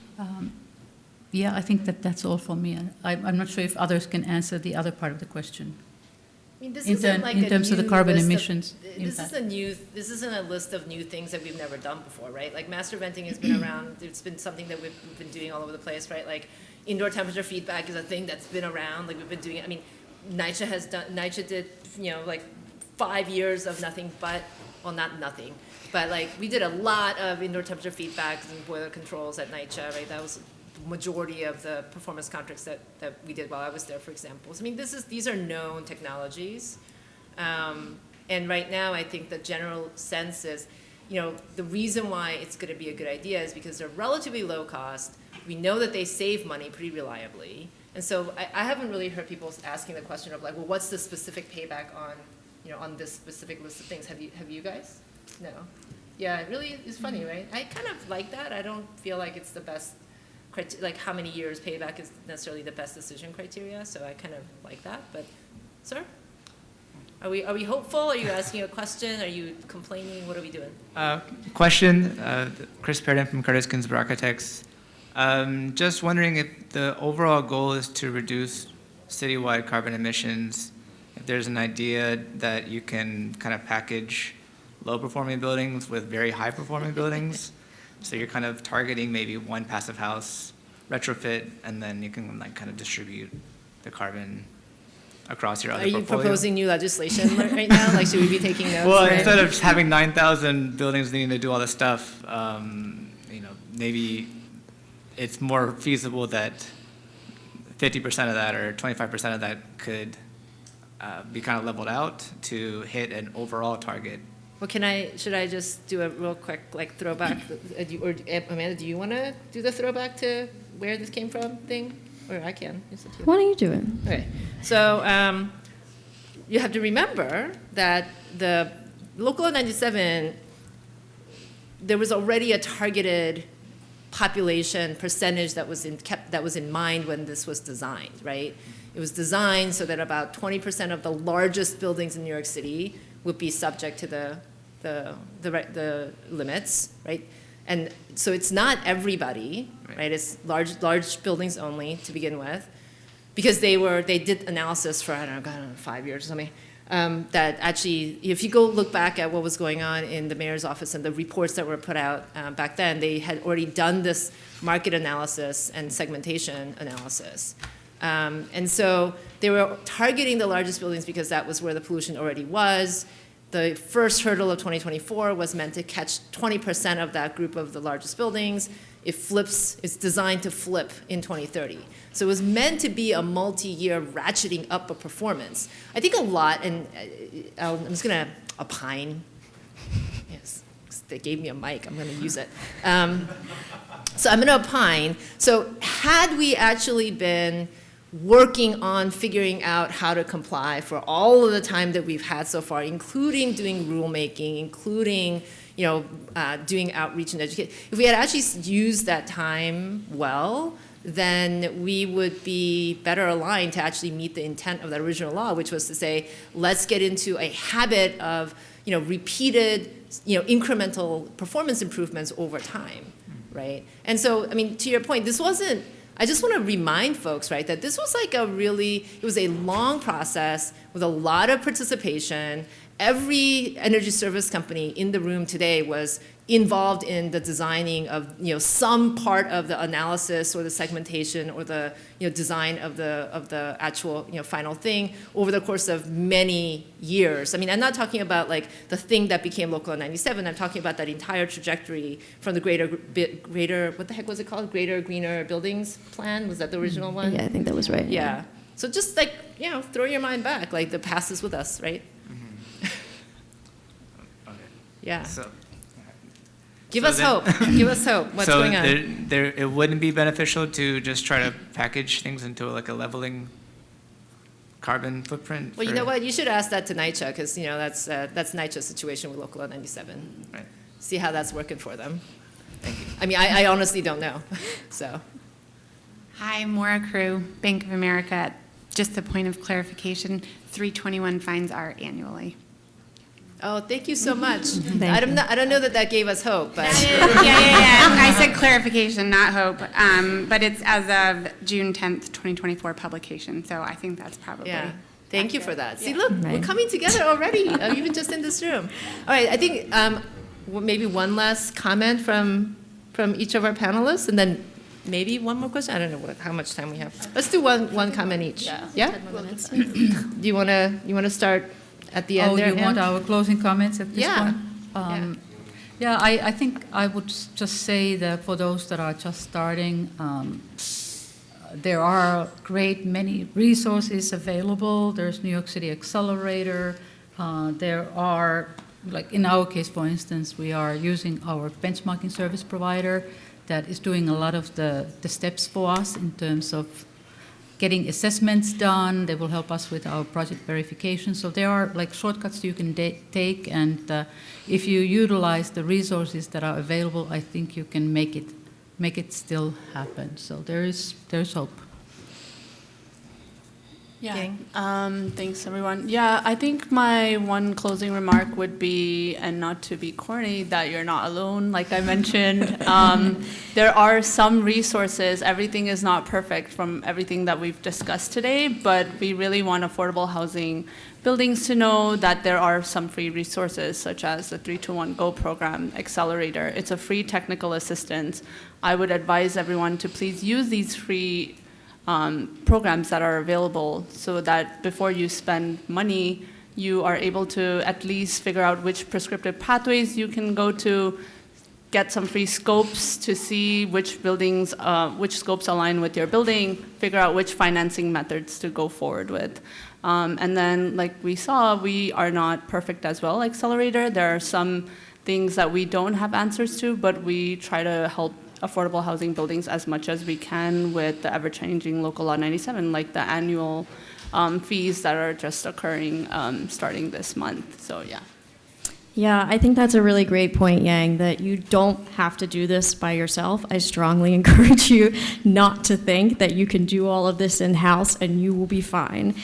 S4: Yeah, I think that's all for me. I'm not sure if others can answer the other part of the question.
S1: I mean, this
S4: In
S1: isn't
S4: ter-
S1: like
S4: in
S1: a
S4: terms of the
S1: new
S4: carbon
S1: list
S4: emissions
S1: This
S4: impact.
S1: this isn't a list of new things that we've never done before, right? Like master venting has been around. It's been something that we've been doing all over the place, right? Like indoor temperature feedback is a thing that's been around. Like we've been doing it. I mean, NYCHA did, like 5 years of nothing but, well, not nothing, but like we did a lot of indoor temperature feedbacks and boiler controls at NYCHA, right? That was the majority of the performance contracts that we did while I was there, for example. So, I mean, these are known technologies. And right now, I think the general sense is, the reason why it's going to be a good idea is because they're relatively low cost. We know that they save money pretty reliably. And so I haven't really heard people asking the question of like, well, what's the specific payback on, on this specific list of things? Have you guys? No. Yeah, it really is funny, right? I kind of like that. I don't feel like it's the best, like how many years payback is necessarily the best decision criteria. So I kind of like that. But, sir? Are we hopeful? Are you asking a question? Are you complaining? What are we doing?
S15: Question, Chris Perrin from Curtis Ginsburg Architects. Just wondering if the overall goal is to reduce citywide carbon emissions, if there's an idea that you can kind of package low-performing buildings with very high-performing buildings. So you're kind of targeting maybe one passive house retrofit, and then you can like kind of distribute the carbon across your other portfolio.
S1: Are you proposing new legislation right now? Like, should we be taking notes?
S15: Well,
S1: right?
S15: instead of just having 9,000 buildings needing to do all this stuff, maybe it's more feasible that 50% of that or 25% of that could be kind of leveled out to hit an overall target.
S1: Well, should I just do a real quick like throwback? Or Amanda, do you want to do the throwback to where this came from thing? Or I can.
S2: Why don't you do it?
S1: Okay. So you have to remember that the Local Law 97, there was already a targeted population percentage that was in mind when this was designed, right? It was designed so that about 20% of the largest buildings in New York City would be subject to the limits, right? And so it's not everybody, right? It's large buildings only to begin with, because they did analysis for I don't know 5 years or something. That actually, if you go look back at what was going on in the mayor's office and the reports that were put out back then, they had already done this market analysis and segmentation analysis. And so they were targeting the largest buildings because that was where the pollution already was. The first hurdle of 2024 was meant to catch 20% of that group of the largest buildings. It's designed to flip in 2030. So it was meant to be a multi-year ratcheting up of performance. I think a lot, and I'm just going to opine. Yes, they gave me a mic. I'm going to use it. So I'm going to opine. So had we actually been working on figuring out how to comply for all of the time that we've had so far, including doing rulemaking, including doing outreach and education. If we had actually used that time well, then we would be better aligned to actually meet the intent of that original law, which was to say, let's get into a habit of repeated incremental performance improvements over time, right? And so, I mean, to your point, this wasn't. I just want to remind folks, right, that this was like it was a long process with a lot of participation. Every energy service company in the room today was involved in the designing of, some part of the analysis or the segmentation or the, design of the actual, final thing over the course of many years. I mean, I'm not talking about like the thing that became Local Law 97. I'm talking about that entire trajectory from the greater, what the heck was it called? Greater Greener Buildings Plan? Was that the original one?
S2: Yeah, I think that was right.
S1: Yeah. So just like, throw your mind back, like the past is with us, right? Yeah. Give us hope. Give us hope. What's going on?
S15: It wouldn't be beneficial to just try to package things into like a leveling carbon footprint?
S1: Well, you know what? You should ask that to NYCHA because that's NYCHA's situation with Local Law 97.
S15: Right.
S1: See how that's working for them. Thank you. I mean, I honestly don't know. So.
S16: Hi, Maura Crew, Bank of America. Just a point of clarification: 321 fines are annually.
S1: Oh, thank you so much. I don't know that gave us hope, but
S16: yeah. I said clarification, not hope. But it's as of June 10th, 2024 publication. So I think that's probably
S1: Thank you for that. See, look, we're coming together already, even just in this room. All right, I think maybe one last comment from each of our panelists, and then maybe one more question. I don't know how much time we have. Let's do one comment each. Yeah?
S2: 10 more minutes.
S1: Do you wanna start at the end there?
S4: Oh, you want our closing comments at this point?
S1: Yeah.
S4: I think I would just say that for those that are just starting, there are great many resources available. There's New York City Accelerator. There are, like in our case, for instance, we are using our benchmarking service provider that is doing a lot of the steps for us in terms of getting assessments done. They will help us with our project verification. So there are like shortcuts you can take, and if you utilize the resources that are available, I think you can make it still happen. So there's hope.
S3: Yeah. Thanks, everyone. Yeah, I think my one closing remark would be, and not to be corny, that you're not alone. Like I mentioned, there are some resources. Everything is not perfect from everything that we've discussed today, but we really want affordable housing buildings to know that there are some free resources, such as the 321 Go program, Accelerator. It's a free technical assistance. I would advise everyone to please use these free programs that are available, so that before you spend money, you are able to at least figure out which prescriptive pathways you can go to, get some free scopes to see which buildings, which scopes align with your building, figure out which financing methods to go forward with. And then, like we saw, we are not perfect as well, Accelerator. There are some things that we don't have answers to, but we try to help affordable housing buildings as much as we can with the ever-changing Local Law 97, like the annual fees that are just occurring starting this month. So, yeah.
S2: Yeah, I think that's a really great point, Yang, that you don't have to do this by yourself. I strongly encourage you not to think that you can do all of this in-house and you will be fine.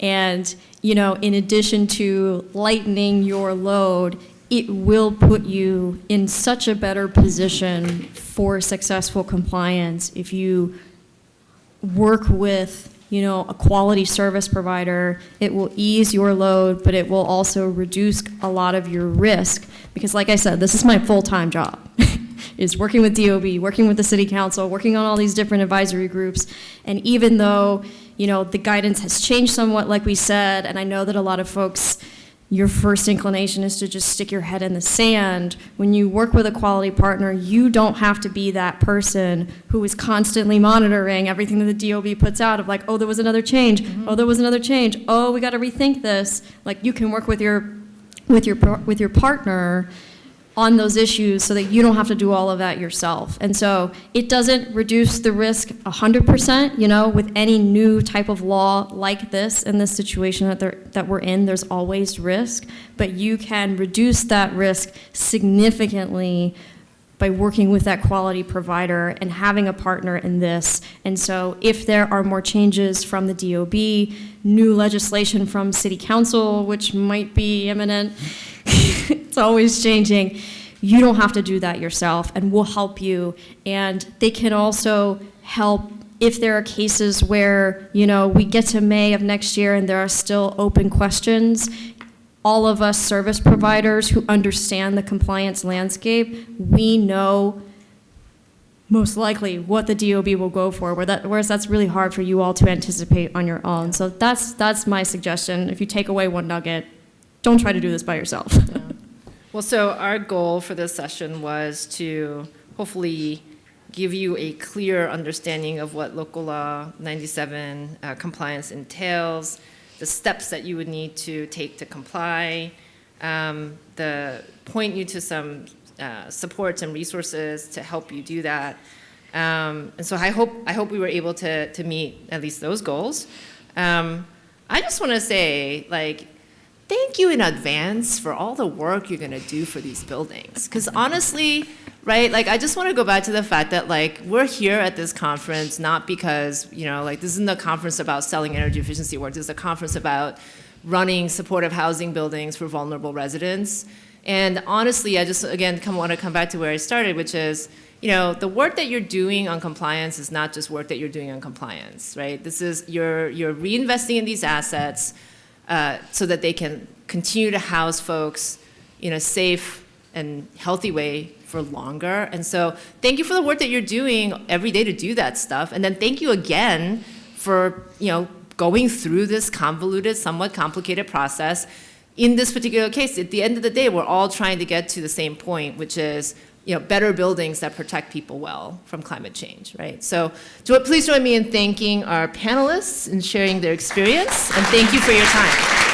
S2: And, you know, in addition to lightening your load, it will put you in such a better position for successful compliance if you work with, you know, a quality service provider. It will ease your load, but it will also reduce a lot of your risk. Because like I said, this is my full-time job, is working with DOB, working with the city council, working on all these different advisory groups. And even though, you know, the guidance has changed somewhat, like we said, and I know that a lot of folks, your first inclination is to just stick your head in the sand. When you work with a quality partner, you don't have to be that person who is constantly monitoring everything that the DOB puts out of like, oh, there was another change. Oh, there was another change. Oh, we got to rethink this. Like, you can work with your partner on those issues so that you don't have to do all of that yourself. And so it doesn't reduce the risk 100%, you know, with any new type of law like this in this situation that we're in, there's always risk, but you can reduce that risk significantly by working with that quality provider and having a partner in this. And so if there are more changes from the DOB, new legislation from City Council, which might be imminent, it's always changing, you don't have to do that yourself, and we'll help you. And they can also help if there are cases where, you know, we get to May of next year and there are still open questions. All of us service providers who understand the compliance landscape, we know most likely what the DOB will go for, whereas that's really hard for you all to anticipate on your own. So that's my suggestion. If you take away one nugget, don't try to do this by yourself.
S1: Yeah. Well, so our goal for this session was to hopefully give you a clear understanding of what Local Law 97 compliance entails, the steps that you would need to take to comply, point you to some supports and resources to help you do that. And so I hope we were able to meet at least those goals. I just want to say, like, thank you in advance for all the work you're going to do for these buildings. Because honestly, right, like, I just want to go back to the fact that, like, we're here at this conference not because, you know, like, this isn't a conference about selling energy efficiency work. This is a conference about running supportive housing buildings for vulnerable residents. And honestly, I just, again, want to come back to where I started, which is, you know, the work that you're doing on compliance is not just work that you're doing on compliance, right? This is, you're reinvesting in these assets so that they can continue to house folks in a safe and healthy way for longer. And so thank you for the work that you're doing every day to do that stuff. And then thank you again for, going through this convoluted, somewhat complicated process. In this particular case, at the end of the day, we're all trying to get to the same point, which is better buildings that protect people well from climate change, right? So please join me in thanking our panelists and sharing their experience, and thank you for your time.